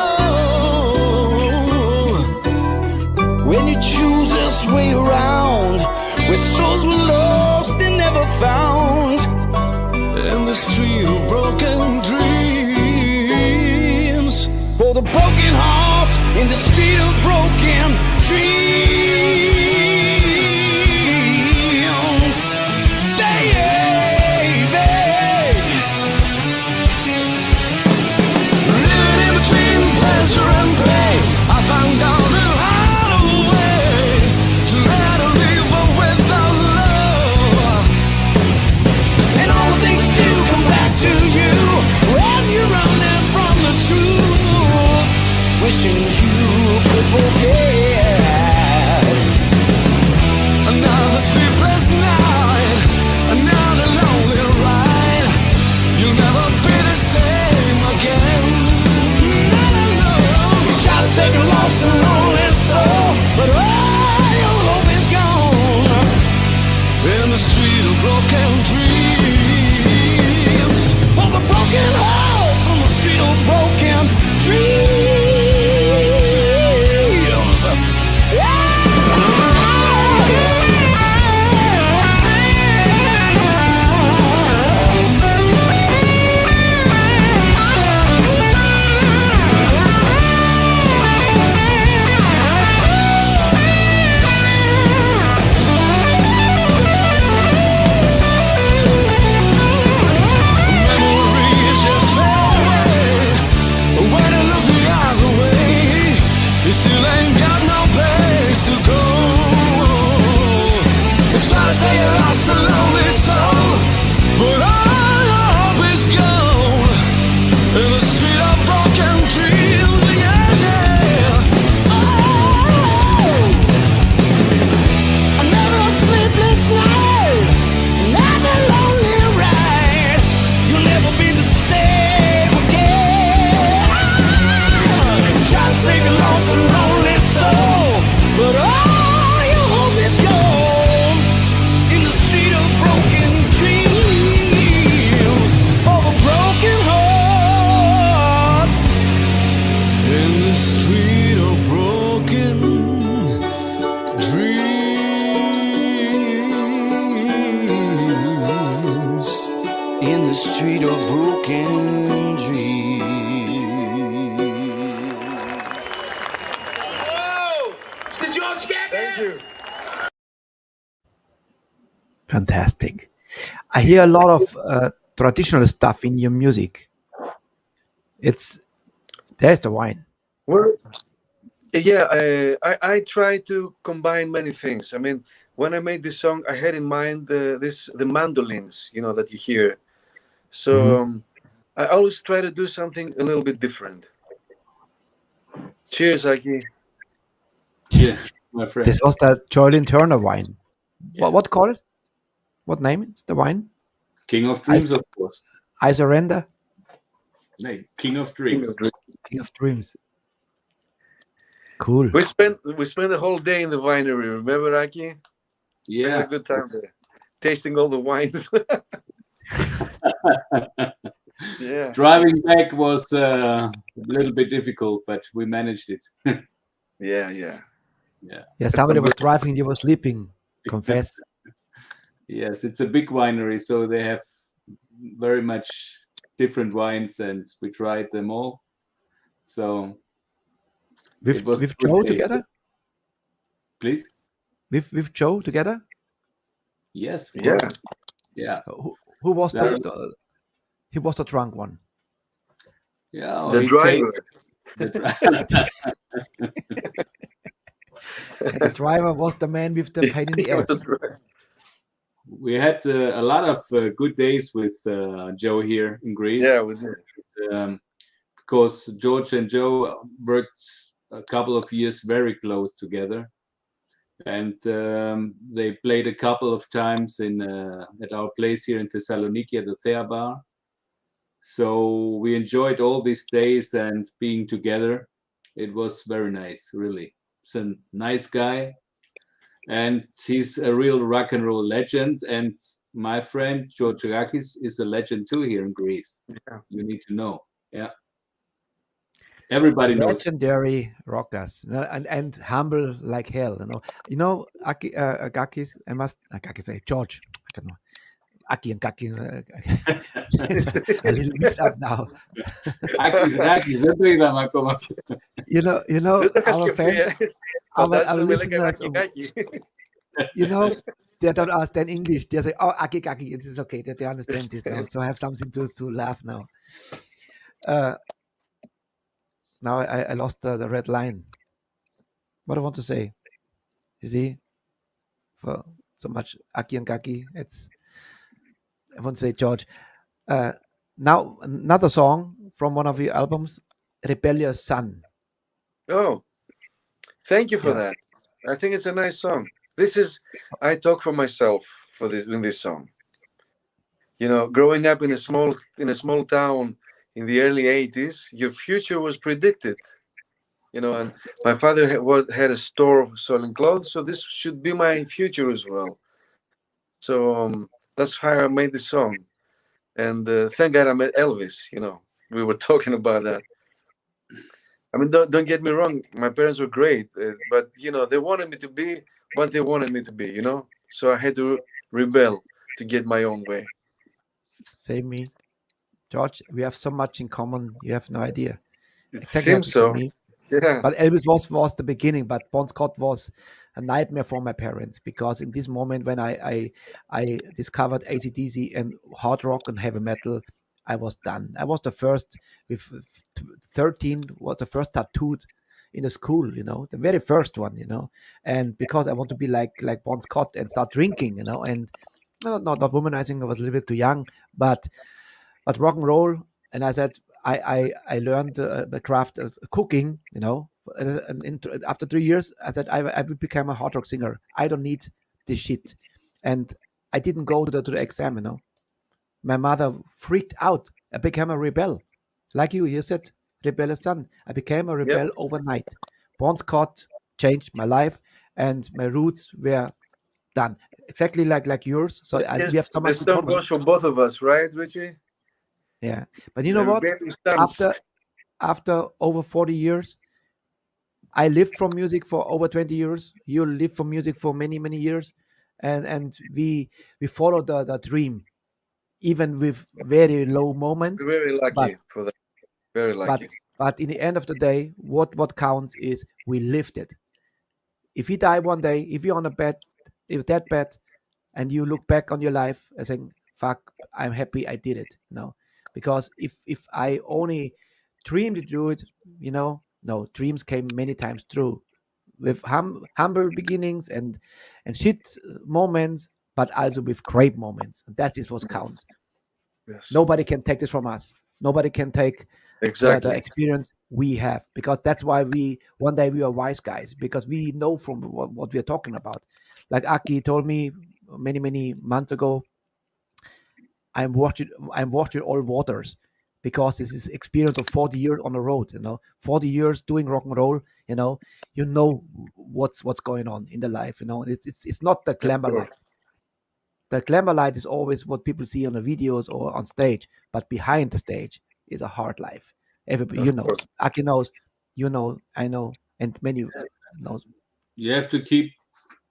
When you choose this way around, where souls were lost and never found, in the street of broken dreams. For the broken hearts in the street of broken dreams. And pain, I found out a harder way to let her live without love. And all the things do come back to you when you're running from the truth, wishing you could forget. Another sleepless night, another lonely ride. You'll never be the same again. Take a lost and lonely soul, but all your hope is gone in the street of broken dreams. For the broken hearts on the street of broken dreams. When I look the street of broken dreams. Thank you. Fantastic. I hear a lot of traditional stuff in your music. There's the wine. Well, yeah, I try to combine many things. I mean, when I made this song, I had in mind the mandolins, that you hear. So I always try to do something a little bit different. Cheers, Aki. Cheers, my friend. This was the Joylin Turner wine. Yeah. What call it? What name is the wine? King of Dreams, of course. I Surrender. Hey, King of Dreams. King of Dreams. Cool. We spent the whole day in the winery. Remember, Aki? We had Yeah. a good time there, tasting all the wines. Yeah. Driving back was a little bit difficult, but we managed it. Yeah. Yeah, somebody was driving, you were sleeping. Confess. Yes, it's a big winery, so they have very much different wines, and we tried them all. So With it was a with good Joe day. together? Please? With Joe together? Yes, of Yeah. course. Yeah. Who was There- he was the drunk one? Yeah. oh, The he driver. And the driver was the man with the pain in the ass. We had a lot of good days with Joe here in Greece. Yeah, we did. Because George and Joe worked a couple of years very close together, and they played a couple of times at our place here in Thessaloniki at the Thea Bar. So we enjoyed all these days and being together. It was very nice, really. He's a nice guy, and he's a real rock and roll legend. And my friend George Gakis is a legend too here in Greece. Yeah. You need to know. Yeah. Everybody knows. Legendary rockers, and humble like hell. Gakis. I must Gakis say George. I don't know. Aki and Gaki. A little mix up now. Gakis, δεν το είδαμε ακόμα αυτό. Our fans, our listeners, they don't understand English. They say, "Oh, Aki Gaki," it is okay. They understand this now. So I have something to laugh now. Now I lost the red line. What I want to say, you see, for so much Aki and Gaki, I want to say George. Now another song from one of your albums, Rebellious Son. Oh, thank you for Yeah. that. I think it's a nice song. I talk for myself in this song. Growing up in a small town in the early 80s, your future was predicted. And my father had a store selling clothes, so this should be my future as well. So that's how I made the song. And thank God I met Elvis. We were talking about that. I mean, don't get me wrong. My parents were great, but they wanted me to be what they wanted me to be. So I had to rebel to get my own way. Same me, George. We have so much in common. You have no idea. It Exactly seems happened so. to me. Yeah. But Elvis was the beginning. But Bon Scott was a nightmare for my parents, because in this moment when I discovered AC/DC and hard rock and heavy metal, I was done. I was the first with 13. Was the first tattooed in the school. The very first one. And because I want to be like Bon Scott and start drinking. And not womanizing. I was a little bit too young, but rock and roll. And I said, I learned the craft of cooking, and after 3 years, I said, I will become a hard rock singer. I don't need this shit. And I didn't go to the exam, My mother freaked out. I became a rebel. Like you said, rebellious son. I became a rebel overnight. Bon Scott changed my life, and my roots were done. Exactly like yours. So we have so much The in song common. goes for both of us, right, Richie? Yeah. But you know what? After over 40 years, I lived from music for over 20 years. You lived from music for many, many years. And we followed the dream. even with very low moments. Very lucky But for that. Very lucky. but in the end of the day, what counts is we lived it. If you die one day, if you're on a bed, if that bed, and you look back on your life and saying, "Fuck, I'm happy I did it," because if I only dreamed to do it, no, dreams came many times true with humble beginnings and shit moments, but also with great moments. And that is what counts. Yes. Nobody can take this from us. Nobody can take Exactly. the experience we have, because that's why one day we are wise guys, because we know from what we are talking about. Like Aki told me many months ago, I'm watching all waters, because this is experience of 40 years on the road, 40 years doing rock and roll, what's going on in the life, it's not the glamour light. The glamour light is always what people see on the videos or on stage, but behind the stage is a hard life. Everybody, Of course. Aki knows, I know, and many knows. You have to keep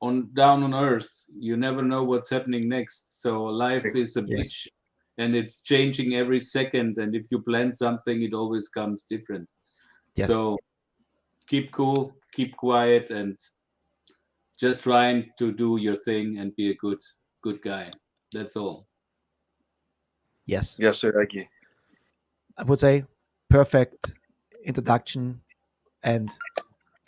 on down on earth. You never know what's happening next. So life is a Yes. bitch, and it's changing every second. And if you plan something, it always comes different. Yes. So keep cool, keep quiet, and just trying to do your thing and be a good guy. That's all. Yes. Yes, sir, Aki. I would say perfect introduction. And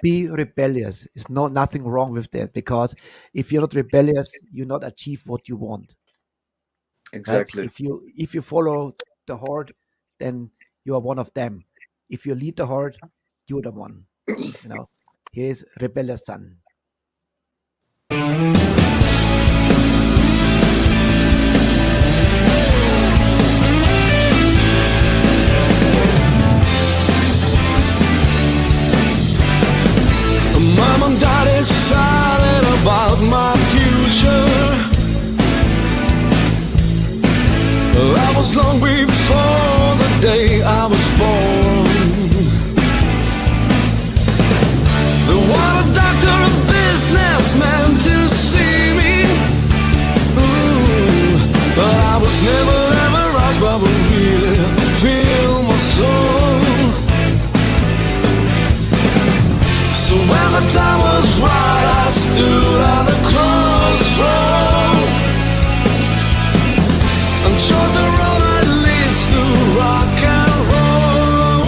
be rebellious. It's nothing wrong with that, because if you're not rebellious, you not achieve what you want. Right? Exactly. If you follow the herd, then you are one of them. If you lead the herd, you're the one. Here's rebellious son. Mom and Dad is silent about my future. I was long before the day I was born. There was a doctor, a businessman to see me. But I was never ever asked what would really fill my soul. So when the time was right, I stood at the crossroad and chose the road that leads to rock and roll.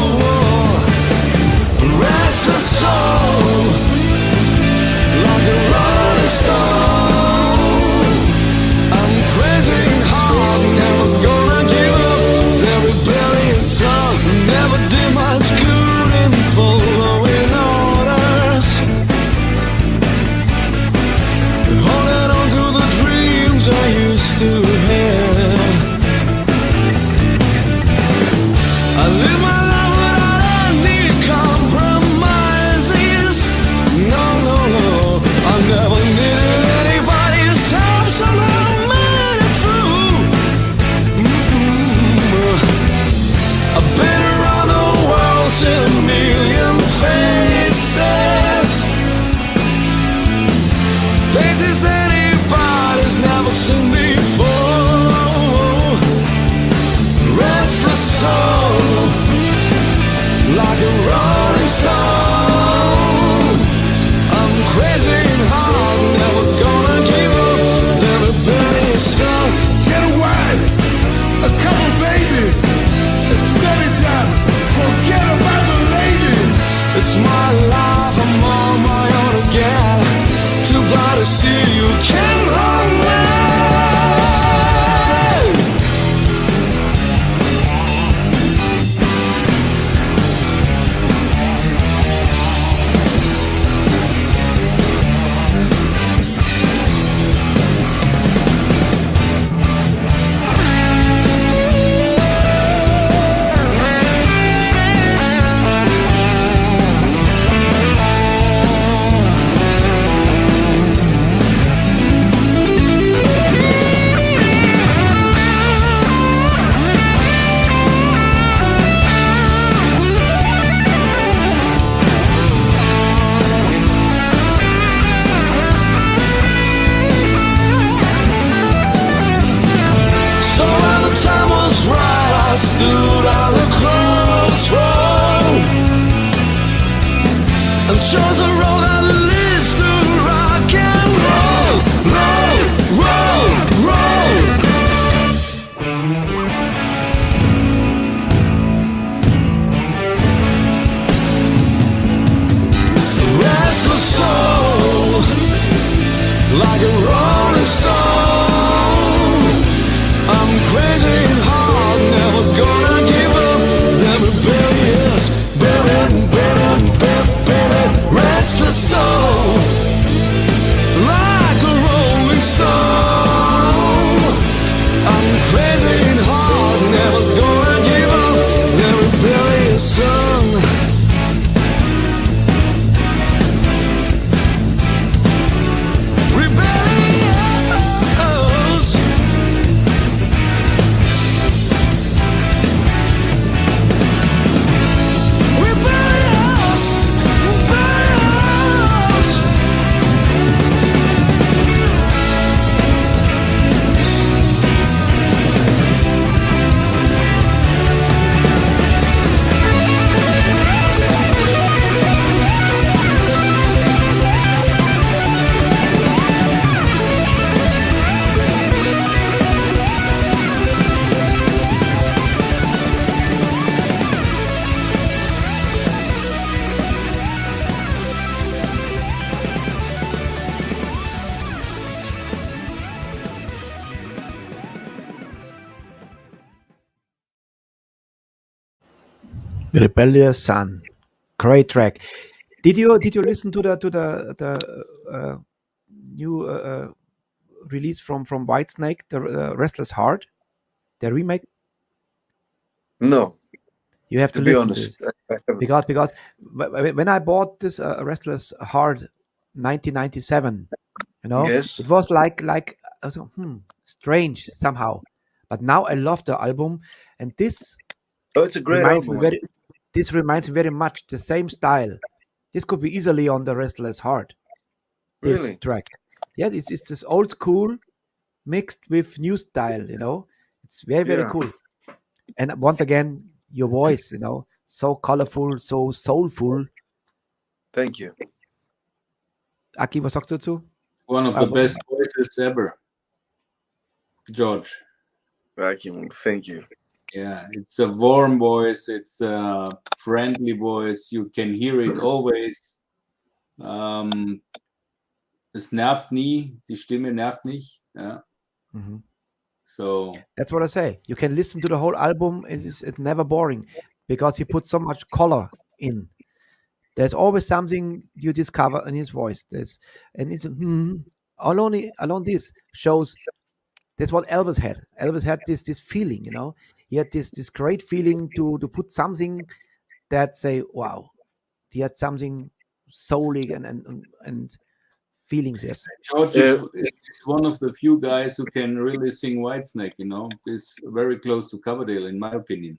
Restless soul, like a rolling stone. I'm crazy hard, never gonna give up I stood at the crossroad and chose the road that leads to rock and roll, roll, roll, roll. Restless soul, like a rolling stone. I'm crazy and hard, never gonna give up. Them rebellious, baby, restless soul, like a rolling stone. I'm crazy and hard, never gonna give up. Them rebellious son. Rebellious Sun, great track. Did you listen to the new release from Whitesnake, the Restless Heart, the remake? No, You have to to be listen to this honest. because when I bought this Restless Heart 1997, Yes. it was like I was like, strange somehow, but now I love the album, and this Oh, it's a great reminds me album. very much the same style. This could be easily on the Restless Heart. This Really? track, yeah, it's this old school mixed with new style. It's very Yeah. cool. And once again, your voice, so colorful, so soulful. Thank you. Aki, was sagst du dazu? One of the best voices ever, George. Thank you. Yeah, it's a warm voice. It's a friendly voice. You can hear it always. Es nervt nie. Die Stimme nervt nicht. Yeah. Mhm. So That's what I say. You can listen to the whole album. It's never boring because he put so much color in. There's always something you discover in his voice. And it's alone this shows. That's what Elvis had. Elvis had this feeling, He had this great feeling to put something that say, wow, he had something souly and feelings. Yes, George is one of the few guys who can really sing Whitesnake. Is very close to Coverdale, in my opinion.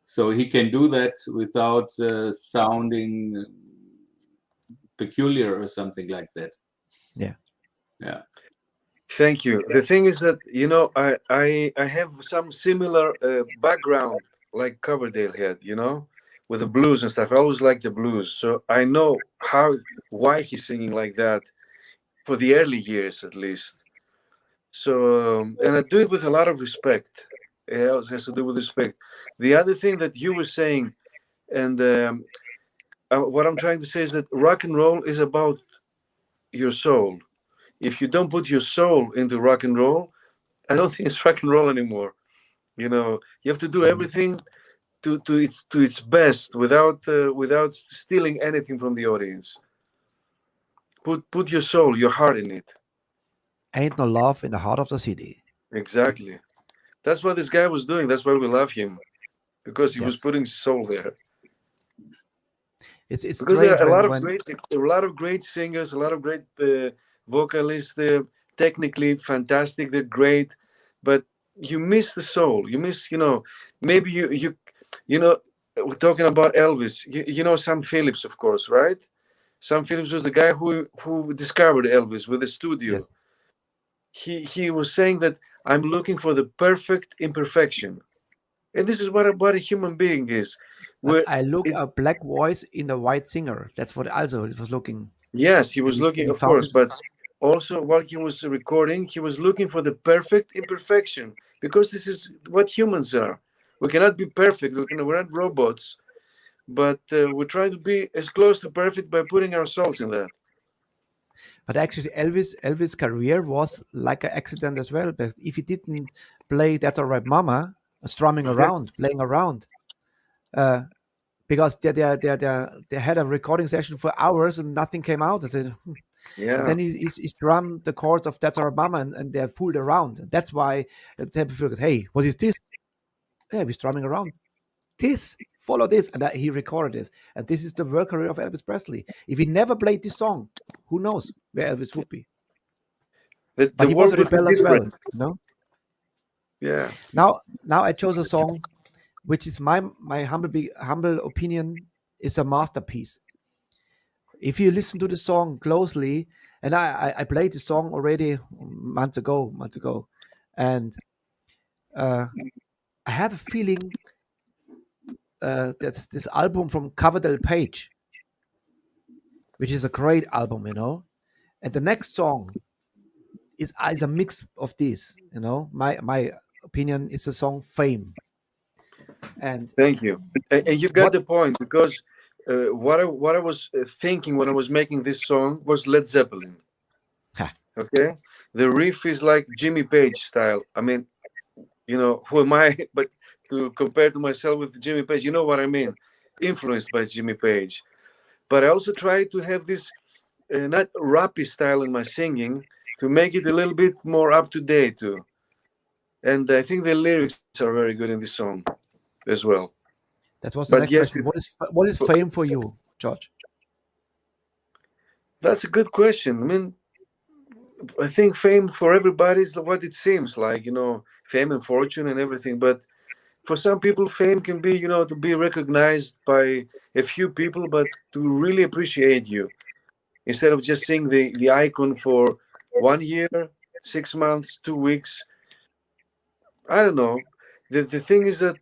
So he can do that without sounding peculiar or something like that. Yeah. Thank you. The thing is that I have some similar background like Coverdale had, with the blues and stuff. I always like the blues, so I know why he's singing like that for the early years at least. So and I do it with a lot of respect. It has to do with respect. The other thing that you were saying, and what I'm trying to say is that rock and roll is about your soul. If you don't put your soul into rock and roll, I don't think it's rock and roll anymore. You have to do everything to its best without stealing anything from the audience. Put your soul, your heart in it. Ain't no love in the heart of the city. Exactly. That's what this guy was doing. That's why we love him, because he was putting his soul there. It's because there strange are a when lot of great singers, a lot of great vocalists. They're technically fantastic. They're great, but you miss the soul. You miss, maybe you we're talking about Elvis. Sam Phillips, of course, right? Sam Phillips was the guy who discovered Elvis with the studio. Yes. He was saying that I'm looking for the perfect imperfection. And this is what a human being is. But Where I look it's a black voice in a white singer. That's what also it was looking. yes, he And was looking, he of found course, it. but also while he was recording, he was looking for the perfect imperfection because this is what humans are. We cannot be perfect. We're not robots, but we're trying to be as close to perfect by putting our souls in that. But actually, Elvis' career was like an accident as well. But if he didn't play "That's All Right, Mama," strumming around, playing around, uh, because they had a recording session for hours and nothing came out. I said, and Yeah, then he strummed the chords of "That's All Right, Mama," and they fooled around. And that's why they figured, hey, what is this? Yeah, we're strumming around. This, follow this, and he recorded this. And this is the work career of Elvis Presley. If he never played this song, who knows where Elvis would be? the But he was a world would be rebel as well, different. you know. Yeah, Now I chose a song which is my humble opinion is a masterpiece. If you listen to the song closely, and I played the song already months ago, and uh, I have a feeling that this album from Coverdale Page, which is a great album, you know, and the next song is a mix of these, you know. My opinion is the song Fame, and thank you. And you got what the point because what I was thinking when I was making this song was Led Zeppelin. ha, Okay, the riff is like Jimmy Page style. I mean, who am I? But to compare to myself with Jimmy Page, you know what I mean? Influenced by Jimmy Page. But I also try to have this not rappy style in my singing to make it a little bit more up to date too. And I think the lyrics are very good in this song as well. that was the But next yes, question. it's What is fame for you, George? that's a good question. I mean, I think fame for everybody is what it seems like, fame and fortune and everything. But for some people, fame can be, to be recognized by a few people, but to really appreciate you instead of just seeing the icon for 1 year, 6 months, 2 weeks. I don't know. The thing is that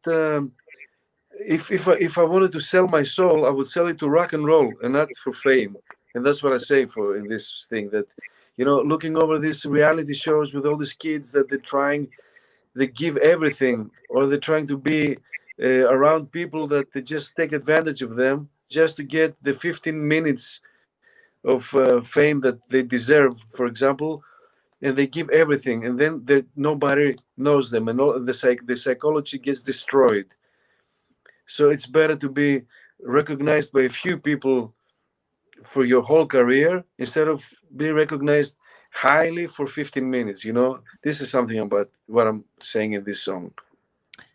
if I wanted to sell my soul, I would sell it to rock and roll and not for fame. And that's what I say for in this thing that, looking over these reality shows with all these kids that they give everything, or they're trying to be around people that they just take advantage of them just to get the 15 minutes of fame that they deserve, for example, and they give everything, and then nobody knows them, and all the psychology gets destroyed. So it's better to be recognized by a few people for your whole career instead of being recognized highly for 15 minutes. This is something about what I'm saying in this song.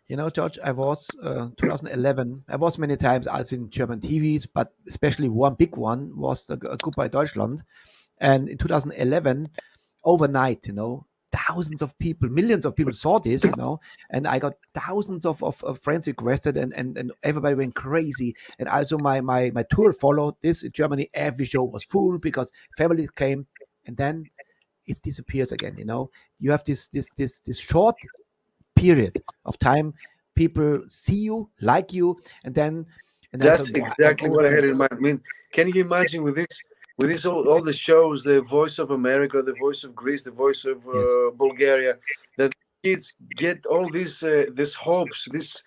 You know, George, I was 2011. I was many times also in German TVs, but especially one big one was the Goodbye Deutschland. And in 2011, overnight, thousands of people, millions of people saw this, and I got thousands of friends requested, and everybody went crazy. And also my tour followed this in Germany. Every show was full because families came, and then it disappears again. You have this short period of time, people see you, like you, and then That's say, wow, I'm exactly what I over. had in mind. I mean, can you imagine with this all the shows, the Voice of America, the Voice of Greece, the Voice of Yes, Bulgaria, that kids get all these hopes, this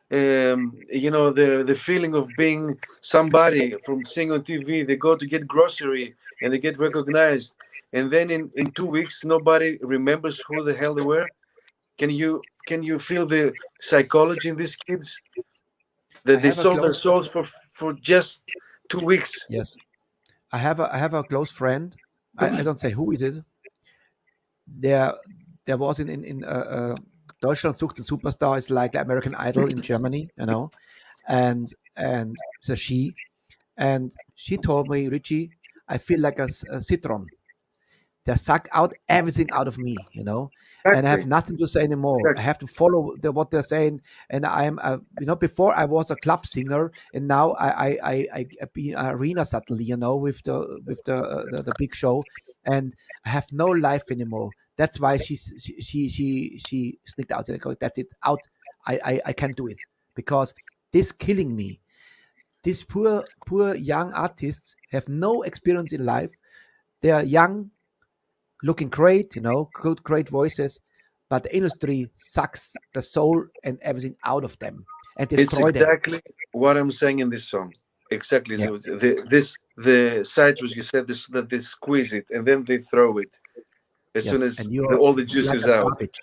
the feeling of being somebody from seeing on TV. They go to get grocery and they get recognized, and then in 2 weeks nobody remembers who the hell they were. Can you feel the psychology in these kids I that they have a sold their close, souls for just 2 weeks? yes, I have a close friend. I don't say who it is. There there was in Deutschland sucht den Superstar is like American Idol in Germany, and she told me, Richie, I feel like a citron. They suck out everything out of me, and I have Exactly. nothing to say anymore. I Exactly. have to follow what they're saying, and before I was a club singer, and now I be an arena suddenly, with the big show, and I have no life anymore. That's why she sneaked out and go, that's it, out I can't do it because this killing me. These poor young artists have no experience in life. They are young, looking great, great voices, but the industry sucks the soul and everything out of them and destroy It's exactly what I'm saying in this song. Exactly. Yeah. So the citrus, you said this, that they squeeze it and then they throw it as soon as all the juice is out. Garbage.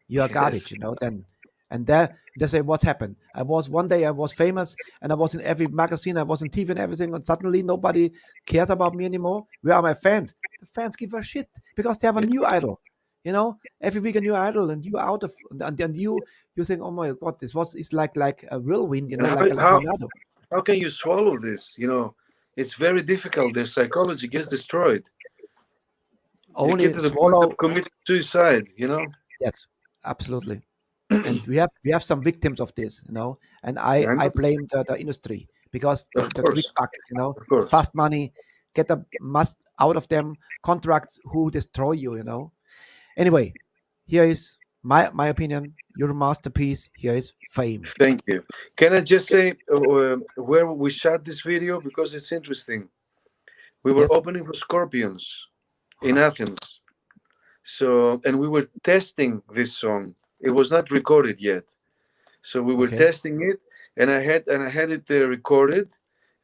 You are garbage, then. And they say, what's happened? One day I was famous and I was in every magazine, I was on TV and everything, and suddenly nobody cares about me anymore. Where are my fans? The fans give a shit because they have a new idol. Every week a new idol, and you out of, and you think, oh my God, it's like a whirlwind, like a tornado. How can you swallow this? It's very difficult. Their psychology gets destroyed. Only you get to the point of committing suicide. Yes, absolutely. And we have some victims of this, and I blame the industry because the quick buck, fast money, get the must out of them, contracts who destroy you, Anyway, here is my opinion, your masterpiece. Here is Fame. Thank you. Can I just say where we shot this video, because it's interesting. We were opening for Scorpions in Athens. So, and we were testing this song. It was not recorded yet. So we were testing it, and I had it recorded,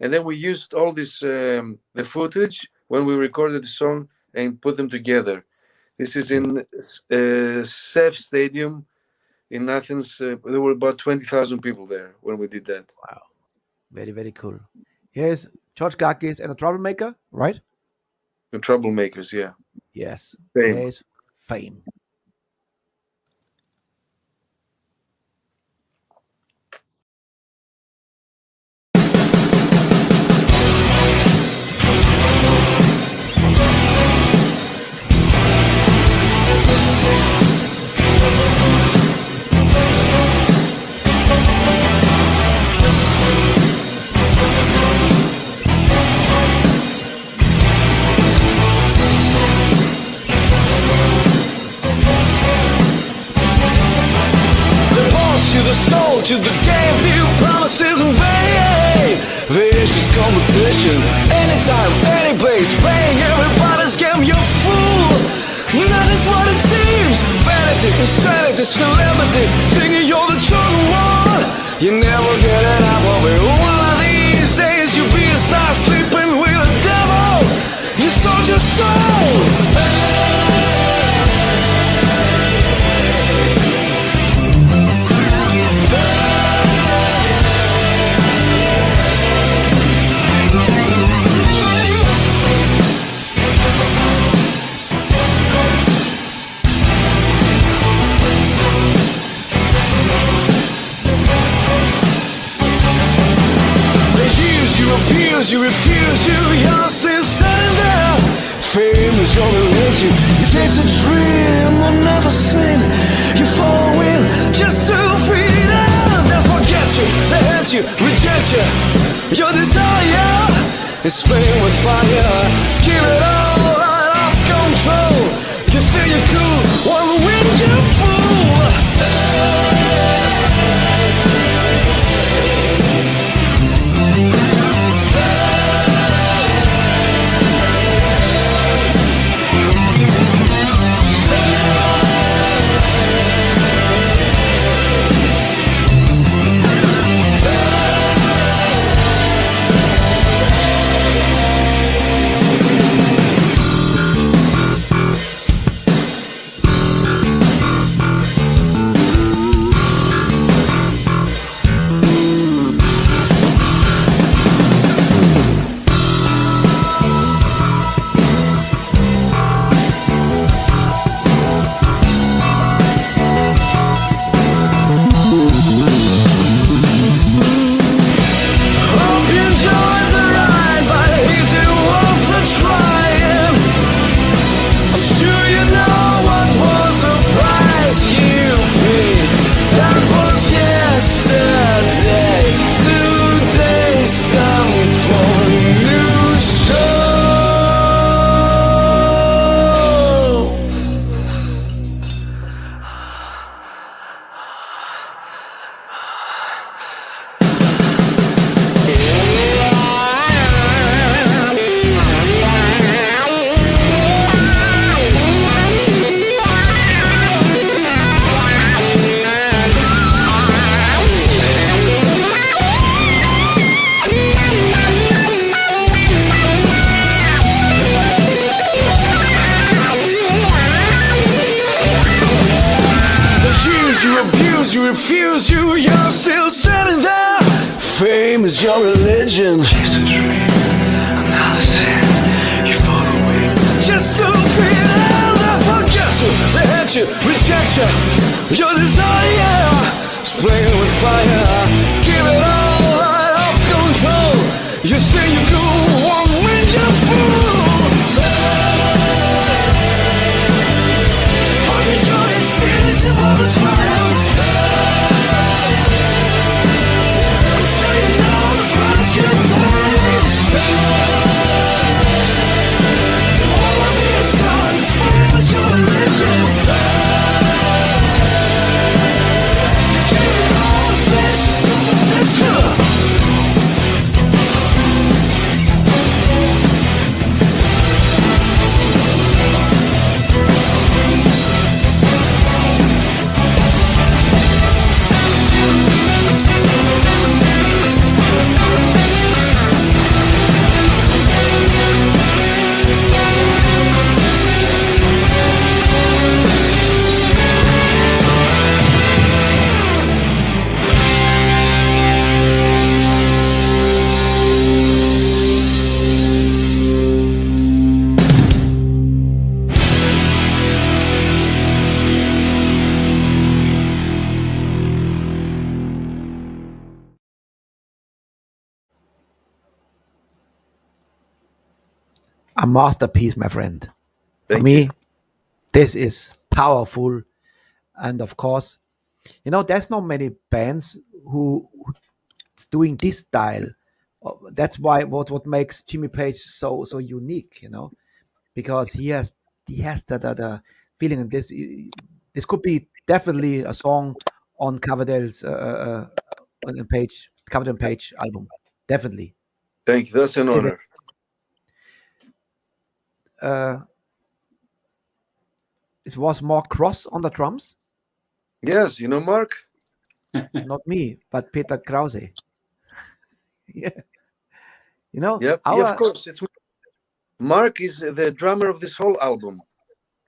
and then we used all this the footage when we recorded the song and put them together. This is in CEF Stadium in Athens. There were about 20,000 people there when we did that. Wow. Very, very cool. Here's George Gakis and a Troublemaker, right? The Troublemakers, yeah. Yes. Fame. Here's Fame. To the game, few promises in vain. Vicious competition, anytime, any place, playing everybody's game. You're a fool, that is what it seems. Vanity, insanity, celebrity, thinking you're the chosen one. You never get it out of it. One of these days you'll be a star sleeping with a devil. You sold your soul. You refuse, you're still standing there. Fame is your religion. You taste a dream, another sin. You follow in just to freedom. They'll forget you, they hate you, reject you. Your desire is fame with fire. Keep it all out of control. You feel you're cool, one win you fool. abuse, you refuse, you're still standing there. Fame is your religion. It's a dream, not a sin. You fall away just to feel and they forget you. They hate you, reject you. Your desire is playing with fire. Give it all out of control. You say you go on when you fool. Are you doing this all the time? Say you know the price you pay. All of your sons, fame is your religion. Give it all the precious competition. A masterpiece, my friend. For Thank me, this is powerful. And of course, there's not many bands who's doing this style. That's why what makes Jimmy Page so unique, because he has the feeling. And this could be definitely a song on Coverdale's Coverdale Page album. Definitely. Thank you. That's an honor. It was Mark Cross on the drums. Yes, you know Mark? Not me, but Peter Krause. Yeah. Yep. Of course. Mark is the drummer of this whole album.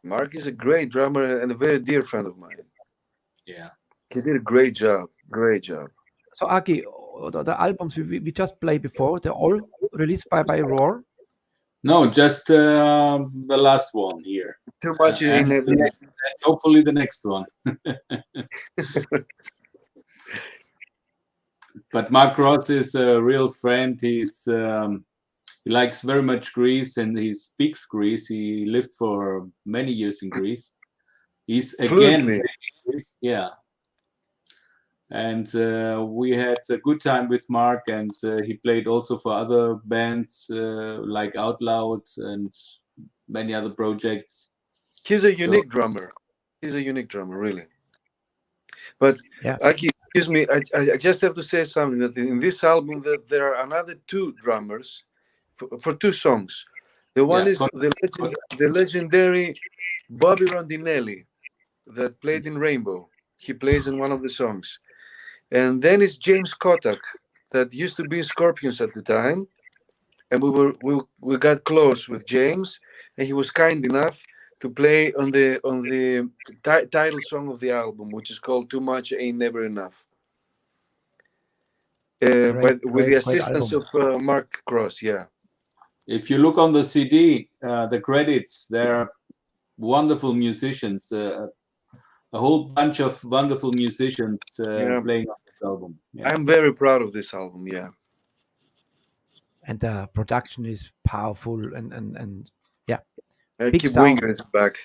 Mark is a great drummer and a very dear friend of mine. Yeah. He did a great job. Great job. So, Aki, the albums we just played before, they're all released by Roar? No, just the last one here. Too much in and hopefully the next one. But Mark Ross is a real friend. He likes very much Greece and he speaks Greece. He lived for many years in Greece. He's again, yeah. And we had a good time with Mark, and he played also for other bands like Out Loud and many other projects. He's a unique drummer. He's a unique drummer, really. But yeah. Aki, excuse me, I just have to say something, that in this album that there are another two drummers for two songs. The one is the legendary Bobby Rondinelli that played in Rainbow. He plays in one of the songs. And then it's James Kotak that used to be in Scorpions at the time. And we got close with James, and he was kind enough to play on the title song of the album, which is called "Too Much Ain't Never Enough." But with the assistance of Mark Cross, yeah. If you look on the CD, the credits, there are wonderful musicians, a whole bunch of wonderful musicians playing on this album. Yeah. I'm very proud of this album, yeah. And the production is powerful and yeah. Keep Winger is back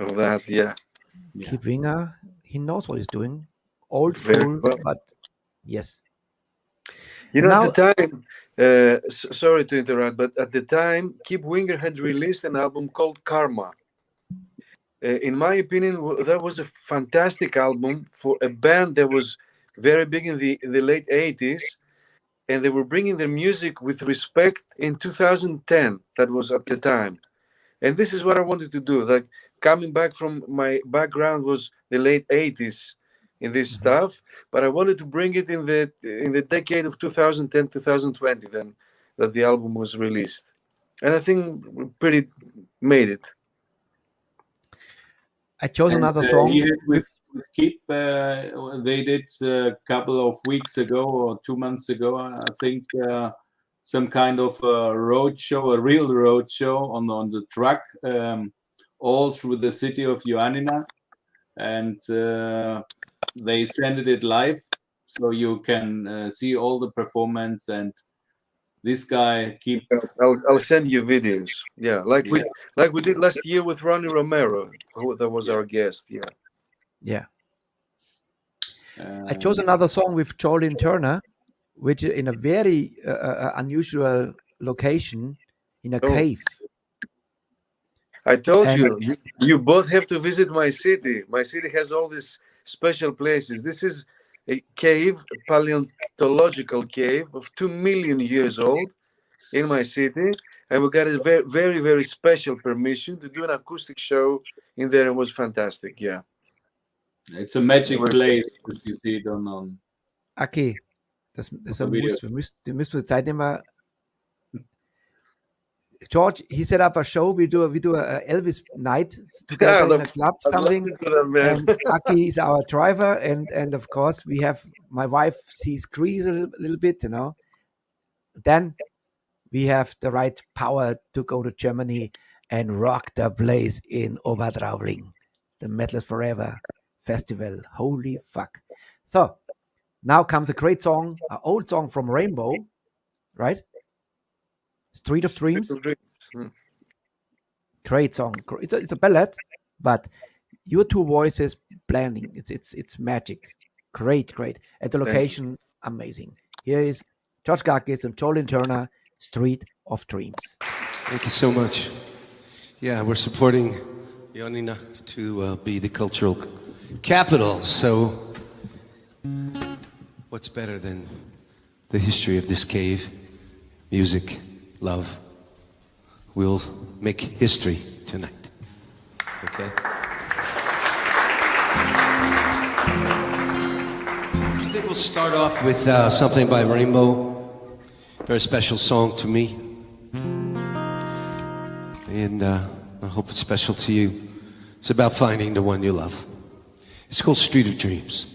of that, yeah. Keep Winger, he knows what he's doing. Old school, but yes. Now, at the time, sorry to interrupt, but at the time, Keep Winger had released an album called Karma. In my opinion, that was a fantastic album for a band that was very big in the late 80s, and they were bringing their music with respect in 2010. That was at the time. And this is what I wanted to do. Like, coming back from my background was the late 80s in this stuff, but I wanted to bring it in the decade of 2010, 2020, then that the album was released. And I think we pretty made it. I chose another song. with Keep. They did a couple of weeks ago or 2 months ago, I think, some kind of a road show, a real road show on the truck, all through the city of Ioannina, and they sent it live, so you can see all the performance. And this guy Keep. I'll send you videos. Yeah, like we did last year with Ronnie Romero, that was our guest. Yeah. Yeah. I chose another song with Jolene Turner, which is in a very unusual location, in a cave. I told you both have to visit my city. My city has all these special places. This is a cave, a paleontological cave of 2 million years old in my city. And we got a very, very, very special permission to do an acoustic show in there. It was fantastic. Yeah. It's a magic place, you see it on. Okay, das müssen wir Zeit nehmen. George, he set up a show. We do a Elvis night together in a club, something. And Aki is our driver, and of course we have my wife sees Grease a little bit, you know. Then we have the right power to go to Germany and rock the place in Obertraubling, the Metal is Forever festival. Holy fuck! So now comes a great song, an old song from Rainbow, right? Street of Dreams. Great song. It's a ballad, but your two voices blending. It's magic. Great. At the location, amazing. Here is George Gakis and Jolene Turner, Street of Dreams. Thank you so much. Yeah, we're supporting Ioannina to be the cultural capital. So what's better than the history of this cave? Music, love. We'll make history tonight. Okay? I think we'll start off with something by Rainbow. Very special song to me. And I hope it's special to you. It's about finding the one you love. It's called Street of Dreams.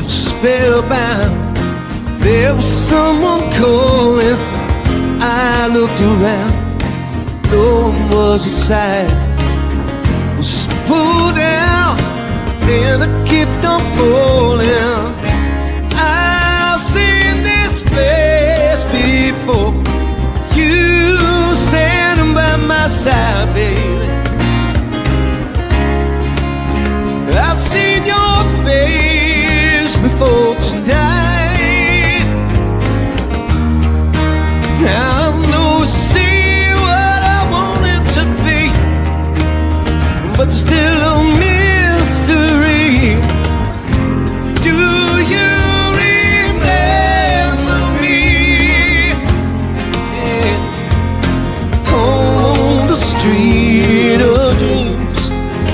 Spellbound, there was someone calling. I looked around, no one was inside. I was pulled down, and I kept on falling. I've seen this place before. You standing by my side, baby. I've seen your face before tonight. Now I know I see what I wanted to be, but still a mystery. Do you remember me? Yeah. On the street of dreams,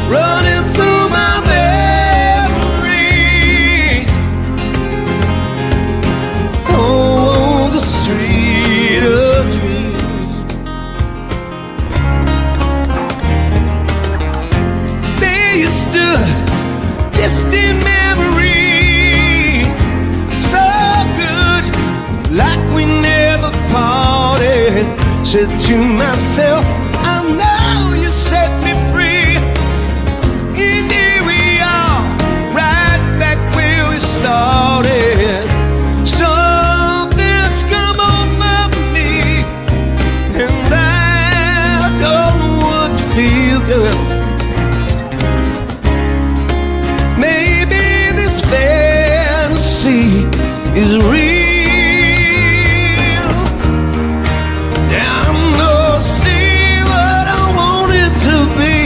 running through my distant memory, so good, like we never parted. Said to myself, I know you set me free. And here we are, right back where we started. Something's come over me, and I don't know what to feel, girl. Maybe this fantasy is real. Now I know I see what I wanted to be,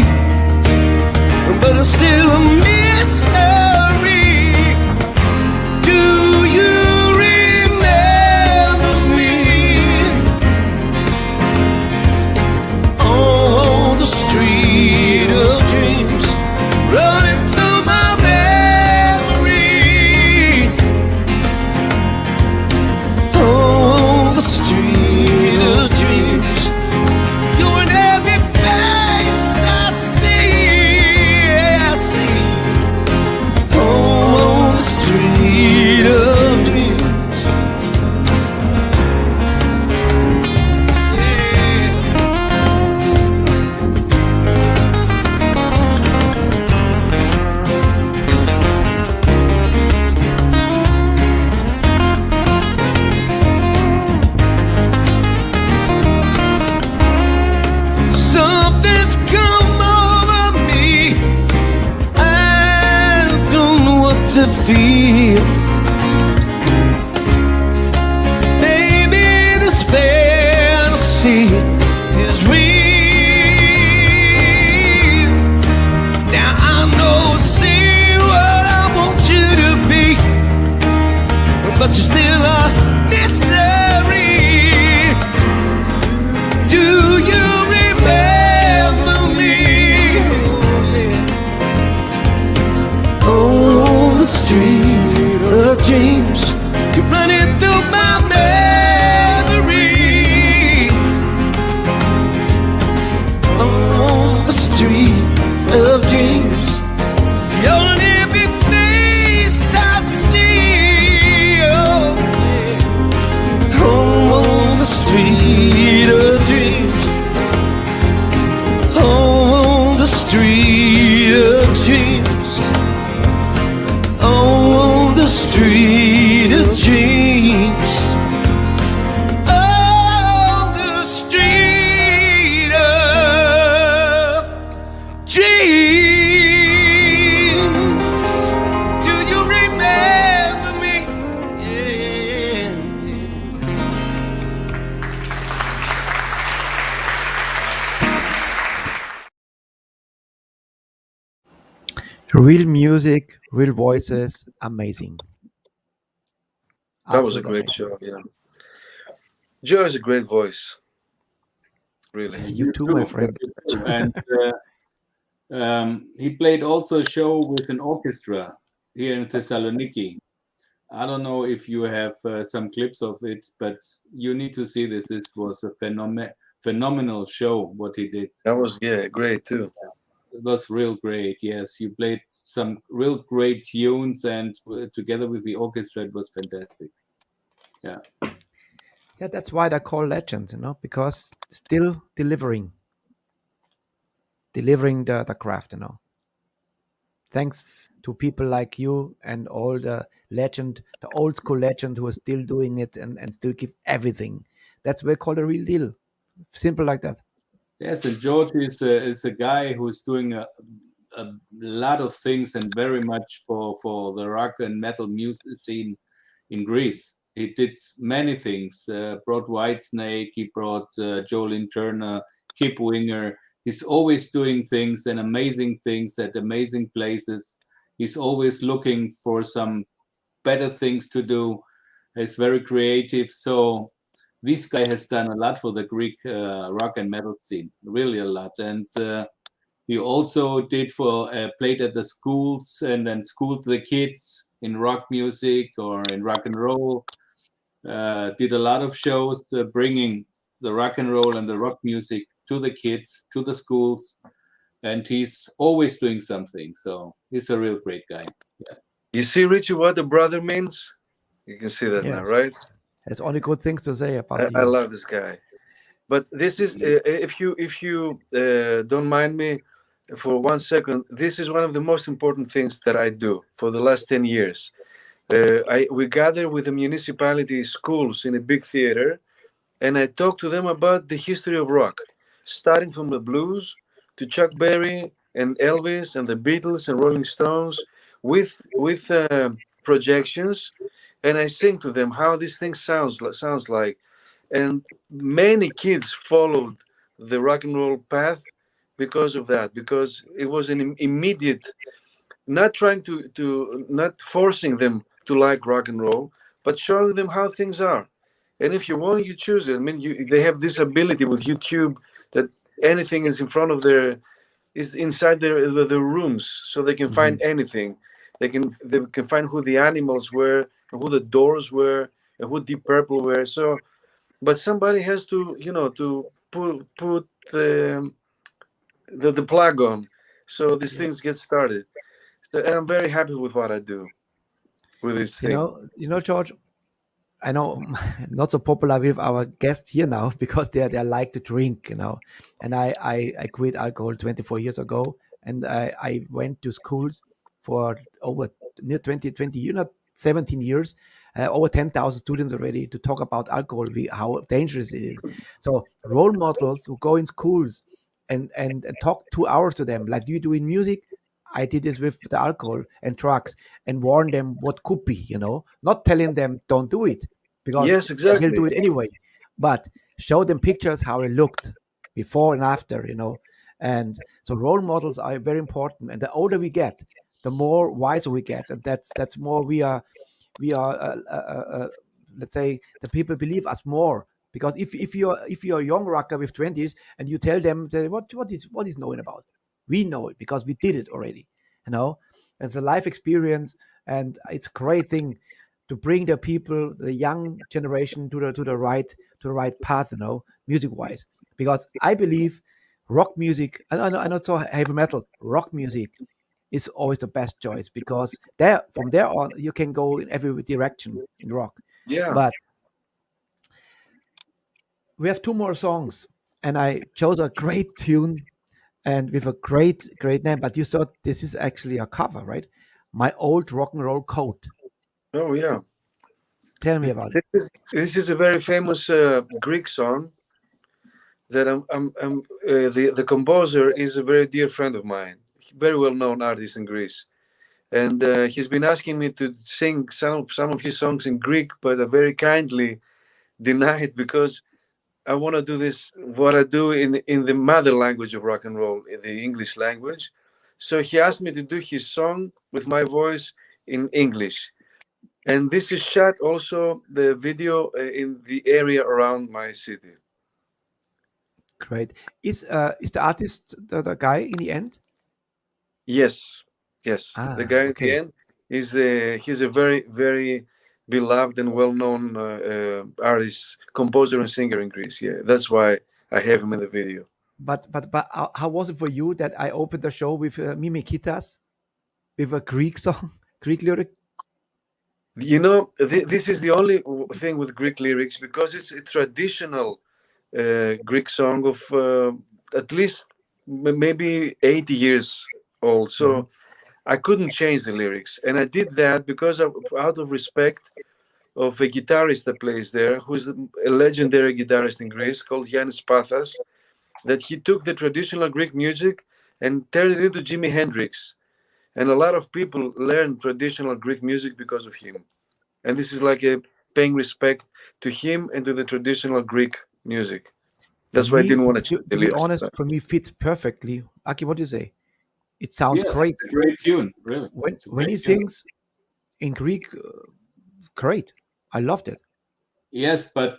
but it's still a mystery. feel. Maybe this fantasy is real. Now I know it's what I want you to be, but you're still a mystery. Do you remember me? On the street of dreams, you're running through my memory. On the street of dreams, you're every face I see. On the street of dreams, on the street of dreams, on the street of dreams, on the street of dreams. Do you remember me? Yeah. Real music, real voices, amazing. That was a Absolutely great show. Yeah, Joe has a great voice. Really. You too, my friend. And he played also a show with an orchestra here in Thessaloniki. I don't know if you have some clips of it, but you need to see this. This was a phenomenal show, what he did. That was great too. It was real great. Yes, you played some real great tunes, and together with the orchestra, it was fantastic. Yeah. Yeah, that's why they're called legends, because still delivering the craft, Thanks to people like you and all the old school legend who are still doing it and still give everything. That's what we call a real deal. Simple like that. Yes, and George is a guy who's doing a lot of things and very much for the rock and metal music scene in Greece. He did many things. Brought Whitesnake. He brought Jolene Turner, Kip Winger. He's always doing things and amazing things at amazing places. He's always looking for some better things to do. He's very creative. So this guy has done a lot for the Greek rock and metal scene, really a lot. And he also did played at the schools and schooled the kids in rock music or in rock and roll. Did a lot of shows bringing the rock and roll and the rock music to the kids, to the schools. And he's always doing something. So he's a real great guy. Yeah. You see, Richie, what the brother means? You can see that now, Yes. right? There's only good things to say about you. I love this guy. But this is, if you don't mind me for 1 second, this is one of the most important things that I do for the last 10 years. We gather with the municipality schools in a big theater, and I talk to them about the history of rock, starting from the blues to Chuck Berry and Elvis and the Beatles and Rolling Stones, with projections, and I sing to them how this thing sounds like. And many kids followed the rock and roll path because of that, because it was an immediate, not trying not forcing them to like rock and roll, but showing them how things are. And if you want, you choose it. I mean, they have this ability with YouTube that anything is inside their rooms, so they can find anything. They can find who the Animals were, who the Doors were, and who Deep Purple were. So, but somebody has to, to put the plug on, so these things get started. So, and I'm very happy with what I do with this thing. George, I know not so popular with our guests here now because they like to drink, And I quit alcohol 24 years ago, and I went to schools for over near 20 years, 17 years, over 10,000 students already to talk about alcohol, how dangerous it is. So role models who go in schools and talk 2 hours to them, like you do in music, I did this with the alcohol and drugs and warn them what could be, not telling them don't do it because Yes, exactly. he'll do it anyway, but show them pictures how it looked before and after, And so role models are very important. And the older we get, the more wiser we get. And that's more we are let's say the people believe us more. Because if you're a young rocker with 20s and you tell them what is knowing about, we know it because we did it already, It's a life experience, and it's a great thing to bring the people, the young generation, to the right path, music wise. Because I believe rock music, and I know so heavy metal, rock music is always the best choice because from there on you can go in every direction in rock. Yeah. But we have 2 more songs, and I chose a great tune and with a great name. But you thought this is actually a cover, right? My Old Rock and Roll Coat. Oh yeah. Tell me about it. This is a very famous Greek song that the composer is a very dear friend of mine, very well known artist in Greece, and he's been asking me to sing some of his songs in Greek, but I very kindly denied because I want to do this, what I do in the mother language of rock and roll, in the English language. So he asked me to do his song with my voice in English. And this is shot also, the video, in the area around my city. Great. Is the artist the guy in the end? Yes. The guy at the end he's a very, very beloved and well-known artist, composer and singer in Greece. Yeah, that's why I have him in the video. But how was it for you that I opened the show with Mimikitas, with a Greek song, Greek lyric? This is the only thing with Greek lyrics, because it's a traditional Greek song of at least maybe 80 years old. So I couldn't change the lyrics. And I did that because out of respect of a guitarist that plays there, who's a legendary guitarist in Greece called Yannis Pathas, that he took the traditional Greek music and turned it into Jimi Hendrix. And a lot of people learn traditional Greek music because of him. And this is like a paying respect to him and to the traditional Greek music. That's why I didn't want to change the lyrics. To be honest, for me, fits perfectly. Aki, what do you say? It sounds great. It's a great tune, really. When he sings in Greek, great. I loved it. Yes, but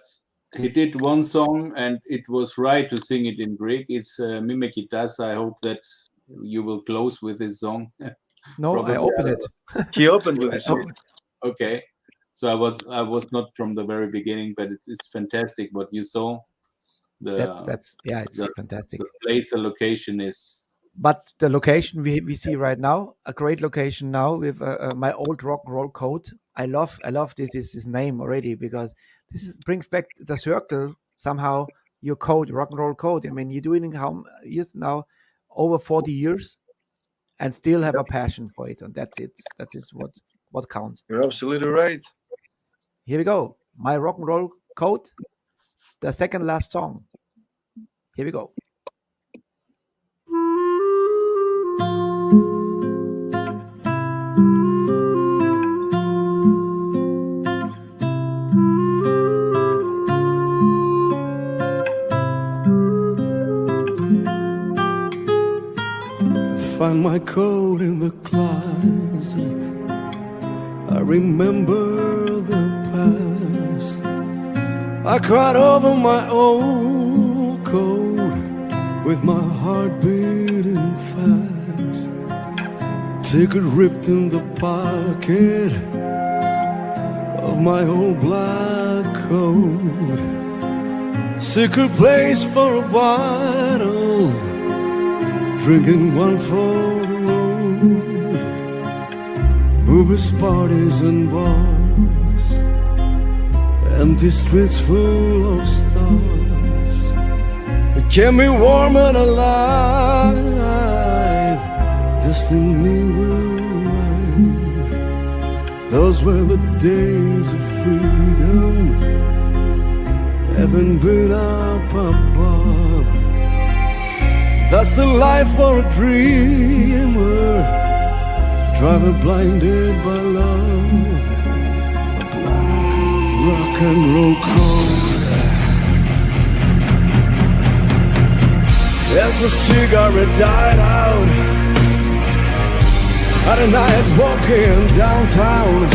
he did one song and it was right to sing it in Greek. It's Mimikitas. I hope that you will close with this song. No, probably. I opened it. He opened with this song. Okay. So I was not from the very beginning, but it's fantastic what you saw. It's fantastic. The place, the location is. But the location we see right now, a great location now with my old rock and roll coat. I love this name already, because this brings back the circle somehow. Your code, rock and roll code. I mean, you're doing it how years now? Over 40 years, and still have a passion for it, and that's it. That is what counts. You're absolutely right. Here we go. My rock and roll code, the second last song. Here we go. Find my coat in the closet. I remember the past. I cried over my old coat with my heart beating fast. Ticket ripped in the pocket of my old black coat. Secret place for a bottle, drinking one for the road. Movies, parties and bars, empty streets full of stars. It kept me warm and alive. Destiny will arrive. Those were the days of freedom. Heaven been up above. That's the life for a dreamer. driver blinded by love, rock and roll cold. As the cigarette died out, at a night walking downtown,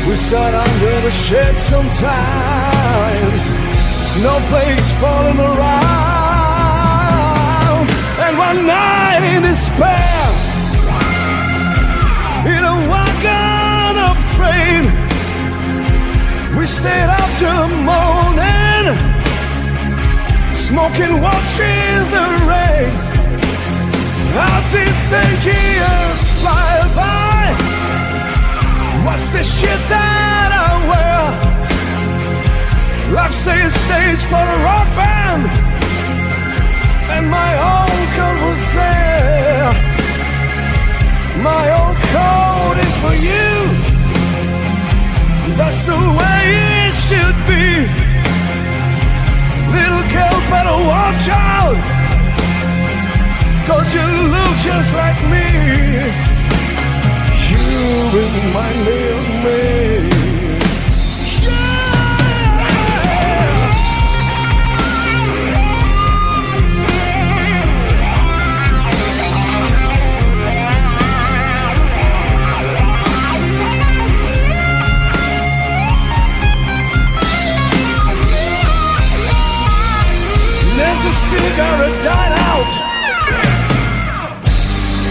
we sat under the shade sometimes, snowflakes falling around. And one night in despair, in a wagon of train, we stayed up till the morning, smoking, watching the rain. How did the years fly by? What's the shit that I wear? I've stayed stage for a rock band, and my uncle was there. My old coat is for you. That's the way it should be. Little girl, better watch out, 'cause you look just like me. You remind me of me. There's a cigarette died out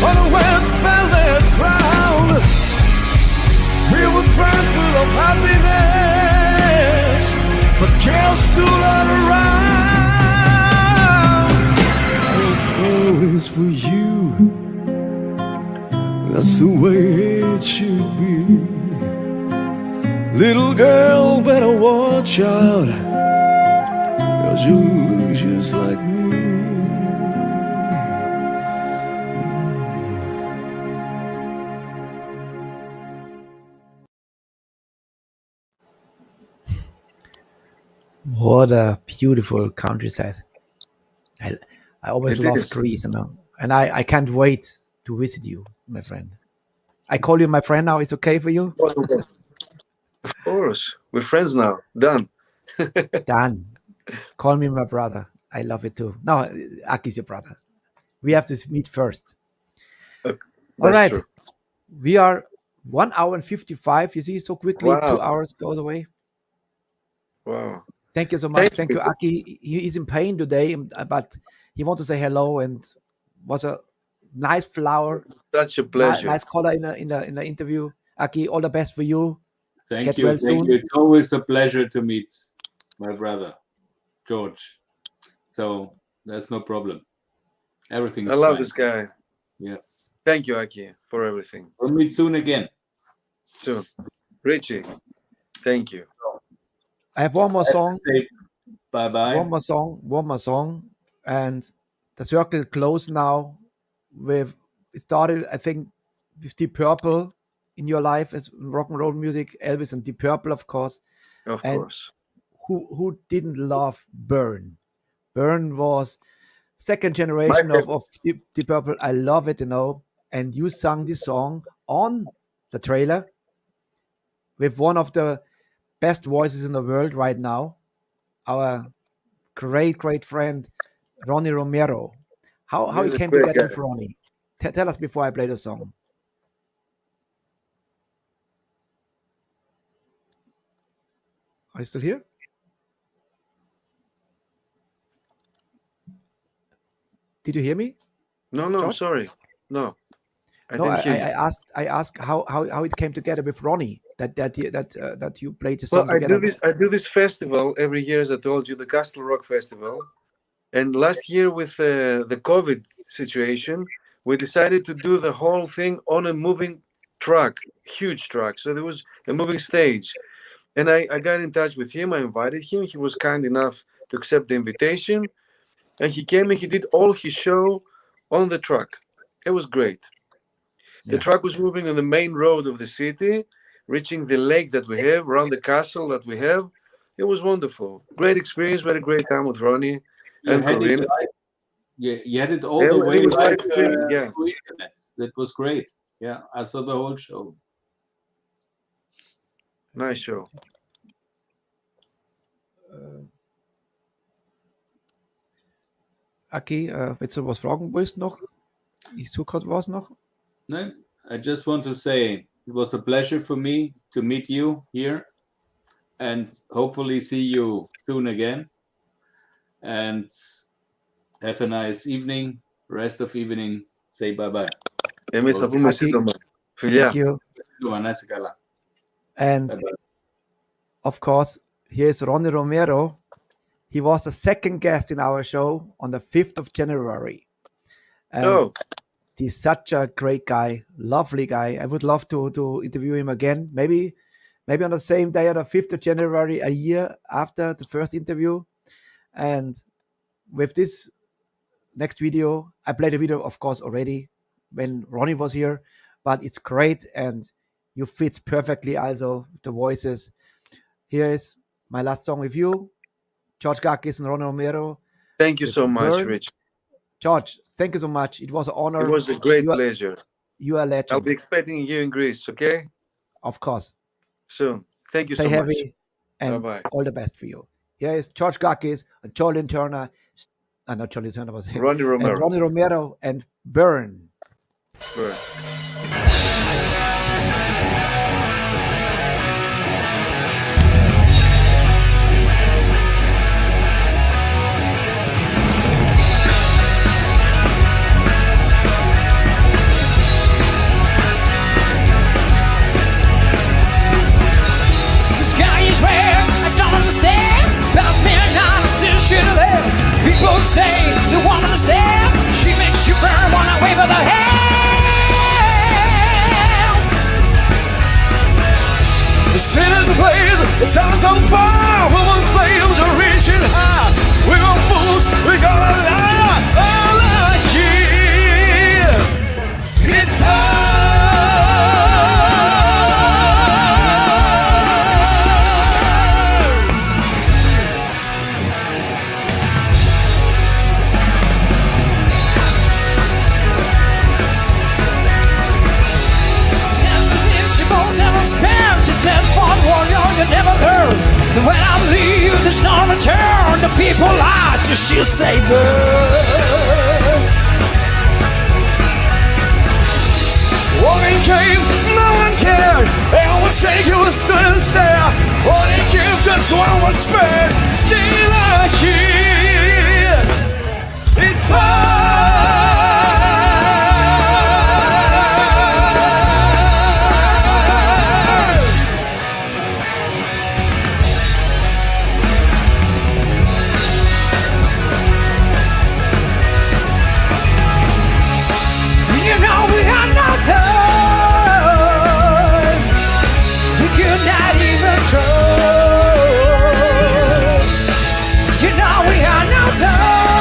on a wet velvet ground. We were drunk full of happiness, but girls still not around. Always for you, that's the way it should be. Little girl, better watch out, 'cause you look just like me. What a beautiful countryside. I always It loved is. Greece, and I can't wait to visit you, my friend. I call you my friend now. It's okay for you? Of course, we're friends now. Done. Dan, call me my brother. I love it too. No, Aki's your brother. We have to meet first. All That's right. true. We are 1 hour and 55. You see, so quickly, Wow. 2 hours goes away. Wow. Thank you so much. Thank Thank you, you. Aki. He is in pain today, but he wants to say hello and was a nice flower, Such a pleasure. nice color in the interview. Aki, all the best for you. Thank Get you. well Thank soon. you. It's always a pleasure to meet my brother, George. So there's no problem. Everything is I love fine. this guy. Yeah. Thank you, Aki, for everything. We'll meet soon again. Soon. Richie, thank you. I have one more song. Bye bye. One more song, and the circle closed now. With it started, I think, with Deep Purple in your life as rock and roll music, Elvis and Deep Purple, of course. Of And course. Who didn't love Burn? Burn was second generation My of Deep Purple. I love it, And you sang this song on the trailer with one of the best voices in the world right now, our great friend Ronnie Romero. How He's he a came great together guy. with Ronnie? Tell us before I play the song. Are you still here? Did you hear me? No, George? sorry. No. No, didn't hear you. I asked how it came together with Ronnie that you played the song Well, together. I do this festival every year, as I told you, the Castle Rock Festival. And last year with the COVID situation, we decided to do the whole thing on a moving truck, huge truck. So there was a moving stage. And I got in touch with him. I invited him. He was kind enough to accept the invitation. And he came and he did all his show on the truck. It was great. The truck was moving on the main road of the city, reaching the lake that we have, around the castle that we have. It was wonderful. Great experience. We had a great time with Ronnie and Corinne. You had it all Yeah, the way it was right live streaming, yeah. through internet. That was great. Yeah, I saw the whole show. Nice show. Aki, willst du was fragen willst noch? Ich suche gerade was noch. No, I just want to say it was a pleasure for me to meet you here and hopefully see you soon again. And have a nice evening, rest of evening. Say bye-bye. Thank you. And Bye-bye. of course, here's Ronnie Romero. He was the second guest in our show on the 5th of January. And Oh, he's such a great guy, lovely guy. I would love to interview him again. Maybe on the same day, on the 5th of January, a year after the first interview. And with this next video, I played a video, of course, already when Ronnie was here, but it's great and you fit perfectly also with the voices. Here is my last song with you, George Gakis and Ronnie Romero. thank you With so much, Burn. Rich. George, thank you so much. It was an honor. It was a great You are- pleasure. You are a legend, I'll be expecting you in Greece, okay? of course. Soon. Thank you Stay so heavy and Bye-bye. all the best for you. Here is George Gakis and Jolene Turner. Not Jolene Turner, was much. Ronnie and Romero. Ronnie Romero and Burn. Burn. The sky is red, I don't understand. About me not still shit there. People say the woman is there. She makes you burn when I wave her the hand. The sin is the blaze, the town's on fire. Woman flames are reaching high. We're all fools, we gotta lie. All I hear is Invincible, never spare. She said, "One warrior you never heard." And when I leave, there's no return. The people lie to she'll say burn. walking cave, no one cared. They always say you will stand and stare. All they give just one was spared. Still I hear it's hard. You know we got no time. We could not even try. You know we got no time.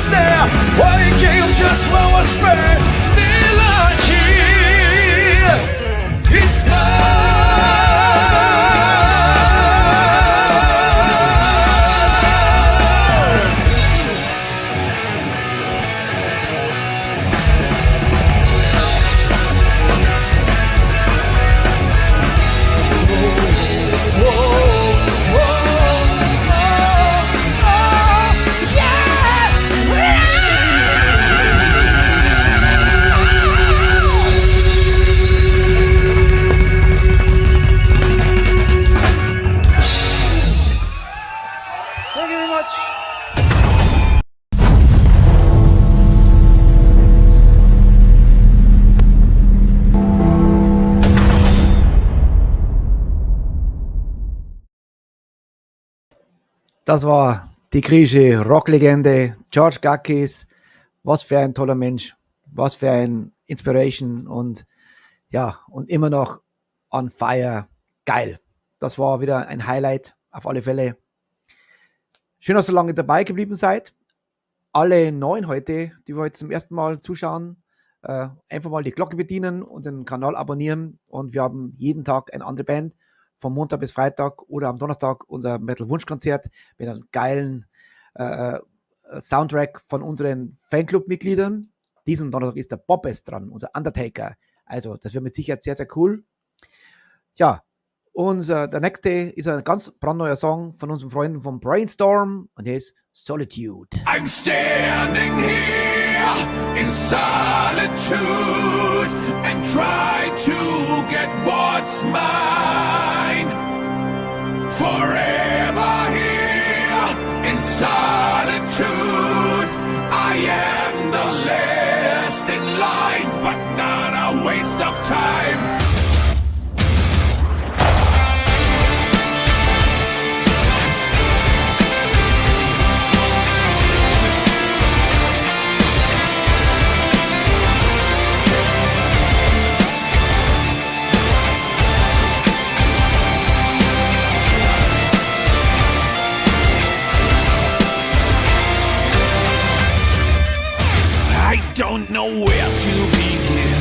stare while you gave just what was spare. Still I'm here. It's Das war die griechische Rocklegende George Gakis. Was für ein toller Mensch, was für ein Inspiration und ja, und immer noch on fire. Geil. Das war wieder ein Highlight auf alle Fälle. Schön, dass ihr so lange dabei geblieben seid. Alle Neuen heute, die wir heute zum ersten Mal zuschauen, einfach mal die Glocke bedienen und den Kanal abonnieren. Und wir haben jeden Tag eine andere Band, vom Montag bis Freitag oder am Donnerstag unser Metal-Wunschkonzert mit einem geilen Soundtrack von unseren Fanclub-Mitgliedern. Diesen Donnerstag ist der Bobbes dran, unser Undertaker. Also das wird mit Sicherheit sehr, sehr cool. Ja, und der nächste ist ein ganz brandneuer Song von unseren Freunden vom Brainstorm und der ist Solitude. I'm standing here in solitude and try to get what's mine. Forever here in solitude, I am the last in line, but not a waste of time. Don't know where to begin,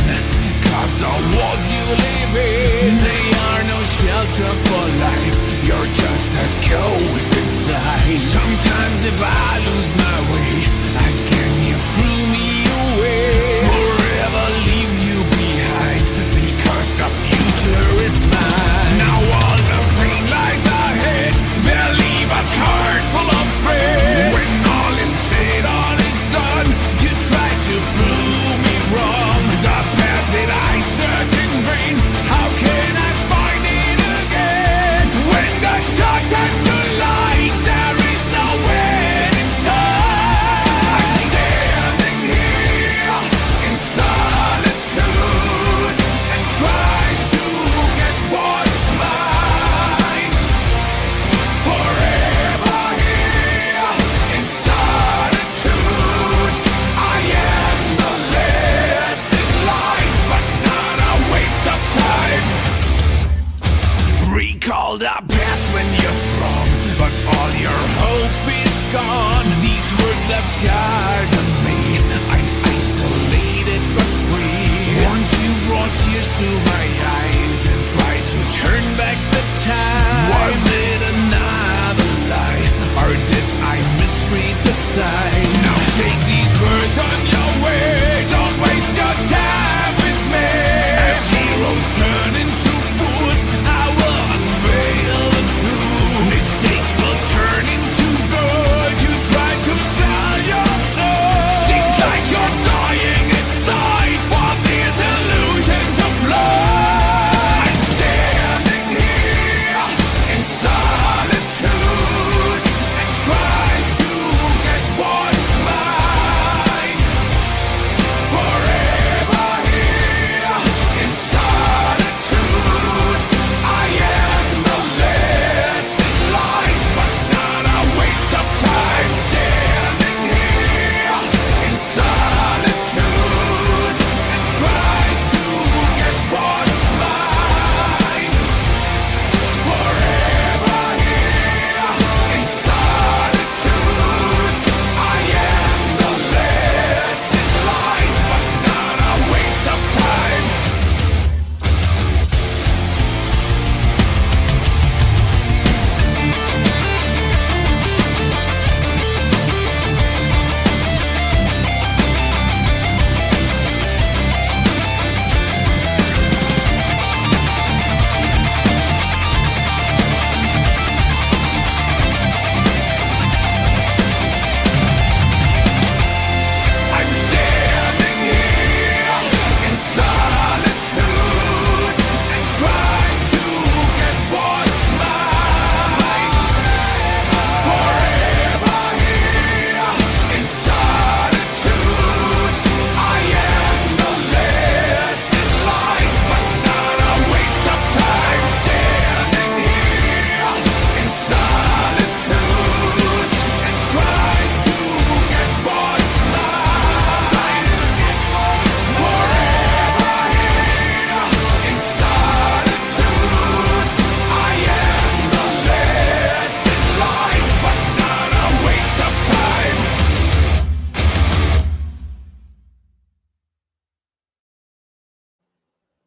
'cause the walls you live in, they are no shelter for life. You're just a ghost inside. Sometimes if I lose my way, I can you threw me away. Forever leave you behind, because the future is mine. Now all the pain lies ahead, they'll leave us heart full of dread. When all is said, all is done, you try to prove me wrong. The path that I search in vain, how can I find it again? When the dark turns to light, there is no end in sight.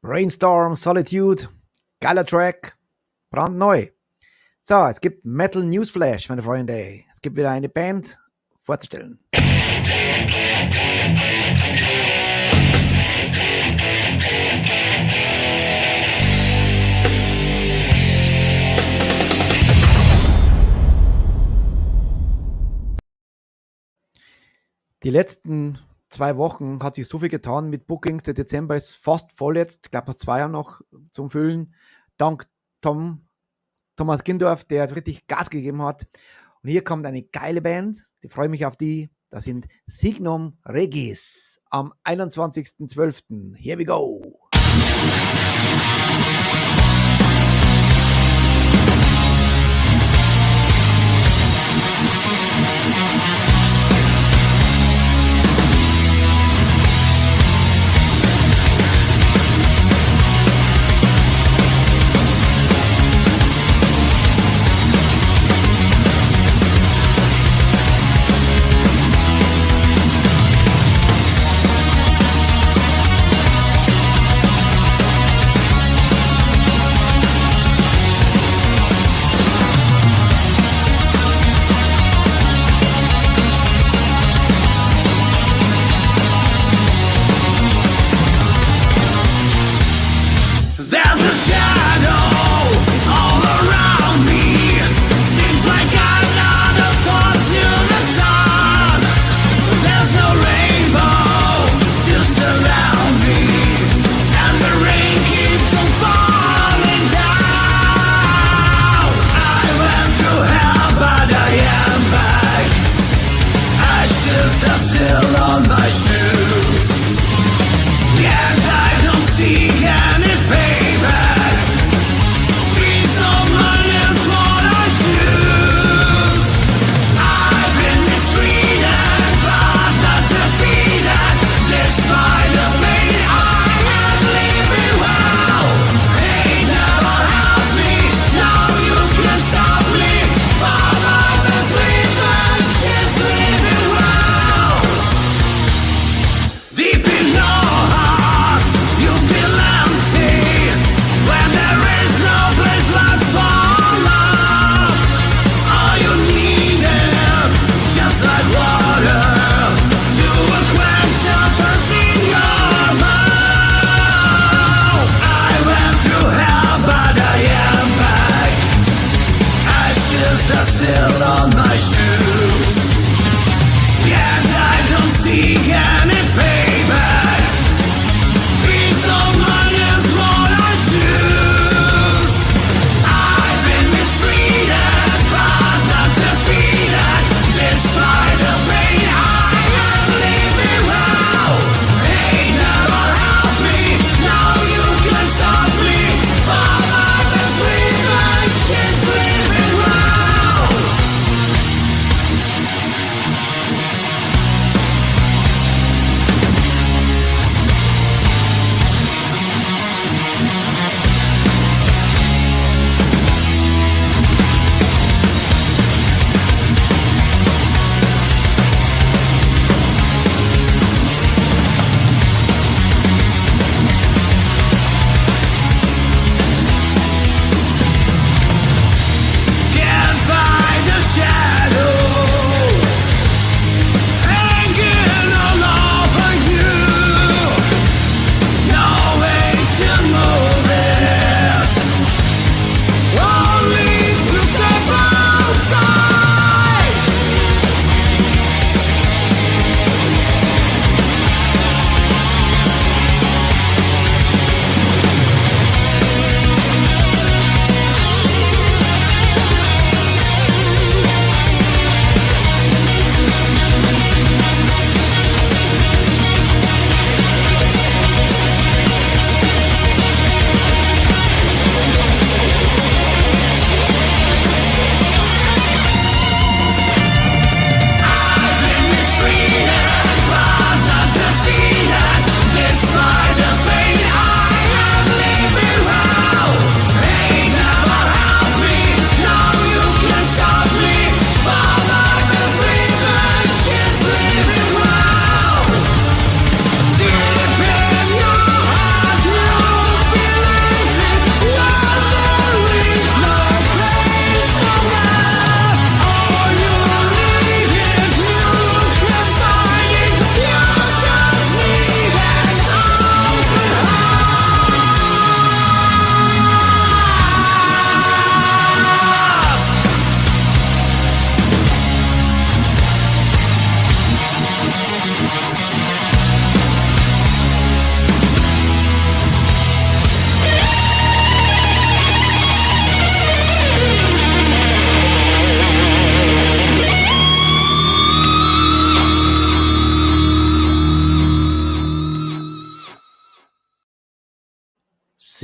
Brainstorm, Solitude, geiler Track, brandneu. So, es gibt Metal Newsflash, meine Freunde. Es gibt wieder eine Band vorzustellen. Die letzten 2 Wochen hat sich so viel getan mit Bookings. Der Dezember ist fast voll jetzt. Ich glaube, noch 2 Jahre noch zum Füllen. Dank Thomas Gindorf, der richtig Gas gegeben hat. Und hier kommt eine geile Band. Ich freue mich auf die. Das sind Signum Regis am 21.12. Here we go.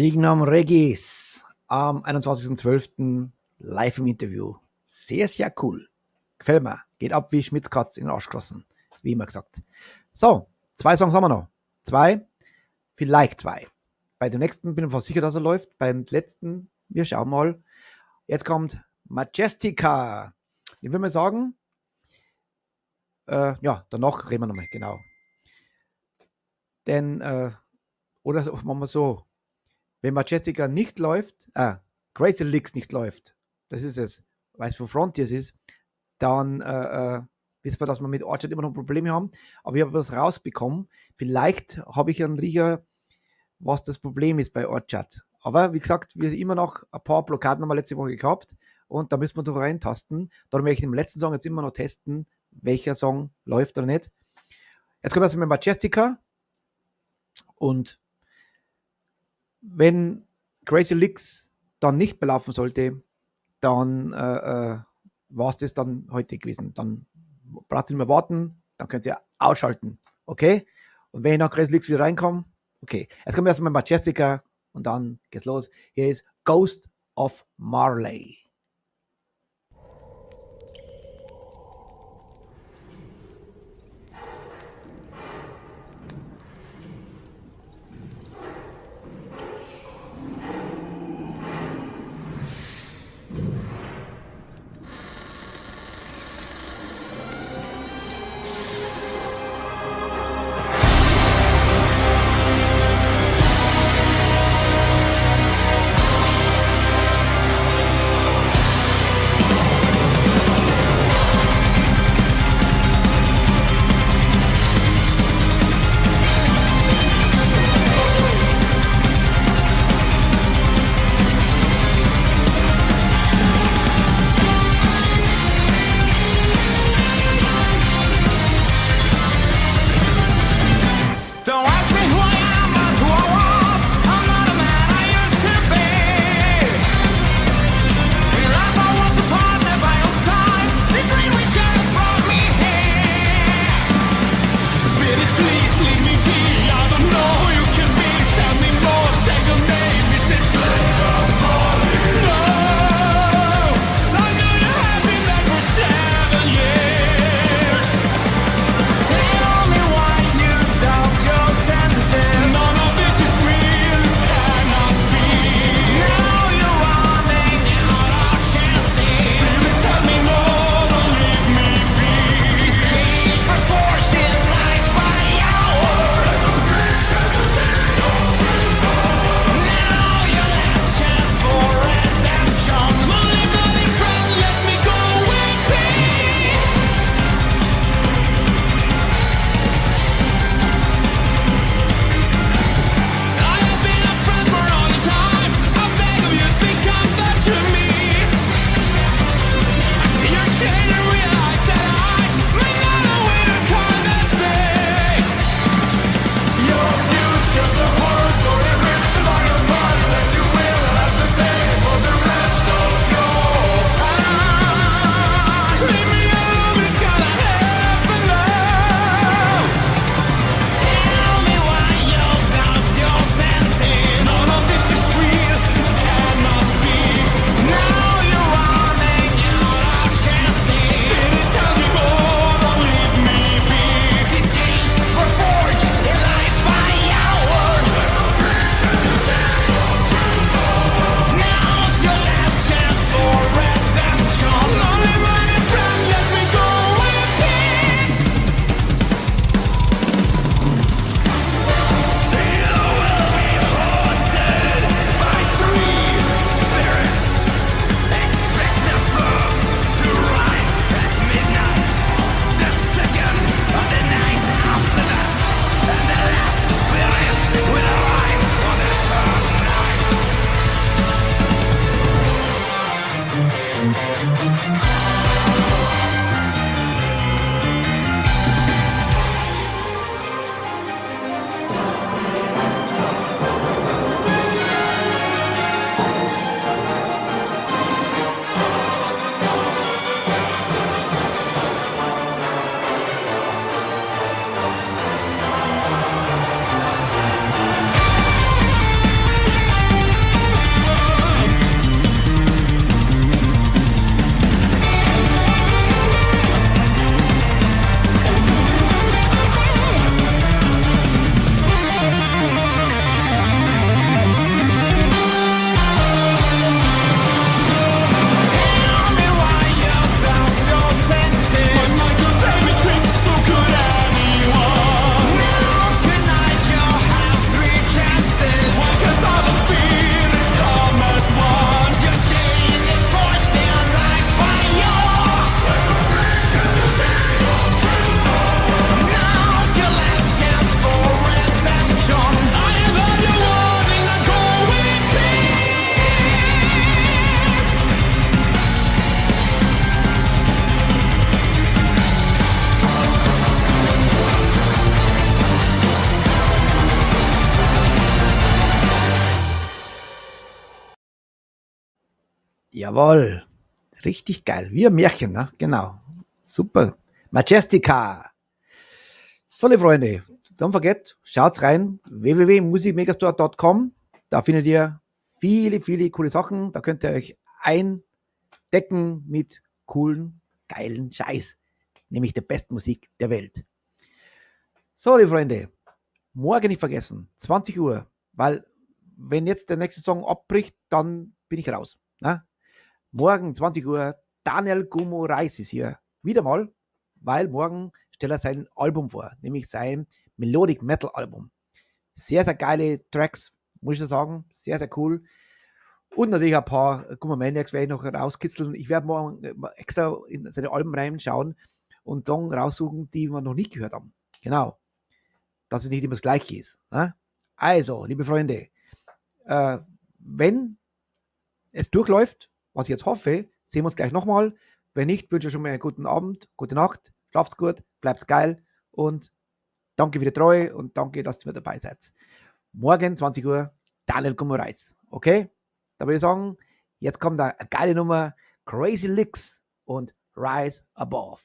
Signum Regis am 21.12. live im Interview. Sehr, sehr cool. Gefällt mir. Geht ab wie Schmitzkatz in den Arsch geschossen. Wie immer gesagt. So, 2 Songs haben wir noch. 2, vielleicht 2. Bei dem nächsten bin ich fast sicher, dass er läuft. Beim letzten, wir schauen mal. Jetzt kommt Majestica. Ich will mal sagen, ja, danach reden wir nochmal, genau. Denn, oder machen wir so, wenn Majestica nicht läuft, Crazy Licks nicht läuft, das ist es, weil es von Frontiers ist, dann wissen wir, dass wir mit Orchard immer noch Probleme haben. Aber ich habe was rausbekommen. Vielleicht habe ich einen Riecher, was das Problem ist bei Orchard. Aber wie gesagt, wir haben immer noch ein paar Blockaden haben wir letzte Woche gehabt und da müssen wir doch reintasten. Darum werde ich im letzten Song jetzt immer noch testen, welcher Song läuft oder nicht. Jetzt kommt also mit Majestica und wenn Crazy Licks dann nicht belaufen sollte, dann war es das dann heute gewesen. Dann braucht ihr nicht mehr warten, dann könnt ihr ausschalten. Okay? Und wenn ich nach Crazy Licks wieder reinkomme, okay. Jetzt kommen wir erstmal Majestica und dann geht's los. Hier ist Ghost of Marley. Ghost Jawohl. Richtig geil. Wie ein Märchen, ne? Genau. Super. Majestica. So, liebe Freunde, don't forget, schaut's rein. www.musikmegastore.com. Da findet ihr viele, viele coole Sachen. Da könnt ihr euch eindecken mit coolen, geilen Scheiß. Nämlich der besten Musik der Welt. So, liebe Freunde, morgen nicht vergessen, 20 Uhr, weil wenn jetzt der nächste Song abbricht, dann bin ich raus. Ne? Morgen 20 Uhr, Daniel Gummo Reis ist hier. Wieder mal, weil morgen stellt er sein Album vor, nämlich sein Melodic Metal Album. Sehr, sehr geile Tracks, muss ich sagen. Sehr, sehr cool. Und natürlich ein paar Maniacs werde ich noch rauskitzeln. Ich werde morgen extra in seine Alben reinschauen und Songs raussuchen, die wir noch nicht gehört haben. Genau. Dass es nicht immer das Gleiche ist. Ne? Also, liebe Freunde, wenn es durchläuft, was ich jetzt hoffe, sehen wir uns gleich nochmal. Wenn nicht, wünsche ich schon mal einen guten Abend, gute Nacht, schlaft's gut, bleibt's geil und danke für die Treue und danke, dass ihr mit dabei seid. Morgen 20 Uhr, Daniel Gummereis. Okay? Da würde ich sagen, jetzt kommt eine geile Nummer, Crazy Licks und Rise Above.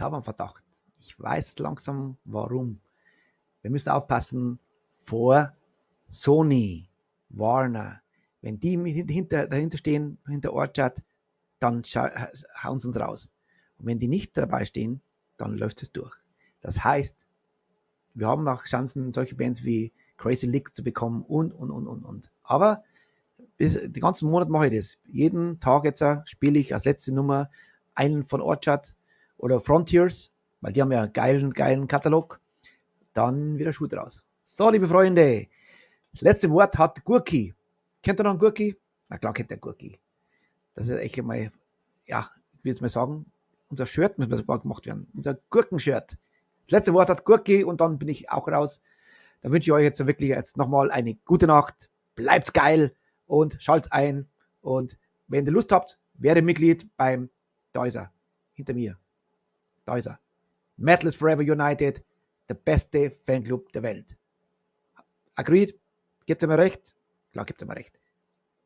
habe einen Verdacht. Ich weiß langsam, warum. Wir müssen aufpassen vor Sony, Warner. Wenn die dahinter stehen, hinter Orchard, dann hauen sie uns raus. Und wenn die nicht dabei stehen, dann läuft es durch. Das heißt, wir haben auch Chancen, solche Bands wie Crazy Lick zu bekommen und. Aber den ganzen Monat mache ich das. Jeden Tag jetzt spiele ich als letzte Nummer einen von Orchard oder Frontiers, weil die haben ja einen geilen Katalog. Dann wieder Schuh draus. So, liebe Freunde, das letzte Wort hat Gurki. Kennt ihr noch einen Gurki? Na klar, kennt ihr einen Gurki. Das ist echt mal, ja, ich will jetzt mal sagen, unser Shirt muss mal gemacht werden. Unser Gurkenshirt. Das letzte Wort hat Gurki und dann bin ich auch raus. Da wünsche ich euch jetzt wirklich nochmal eine gute Nacht. Bleibt geil und schalt's ein. Und wenn ihr Lust habt, werdet Mitglied beim, da ist er, hinter mir. Da ist er. Metal is Forever United, der beste Fanclub der Welt. Agreed? Gibt ihr mir recht? Klar, gibt ihr mir recht.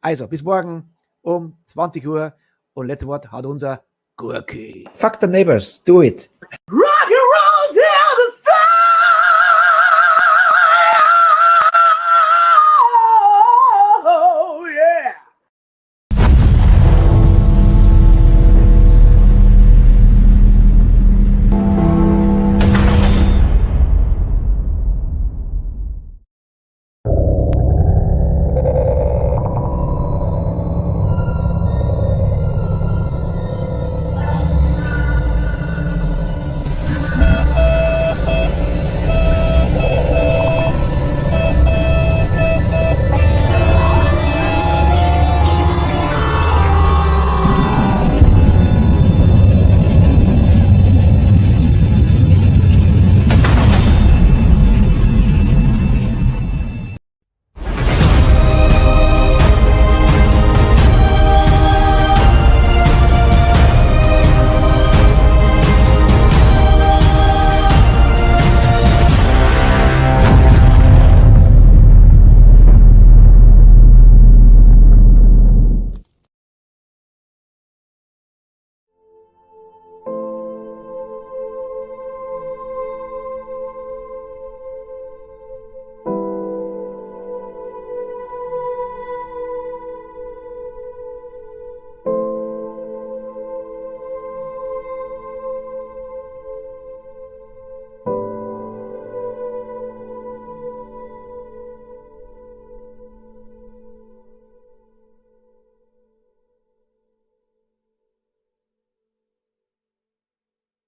Also, bis morgen um 20 Uhr und letztes Wort hat unser Gurki. Fuck the neighbors, do it. Rock and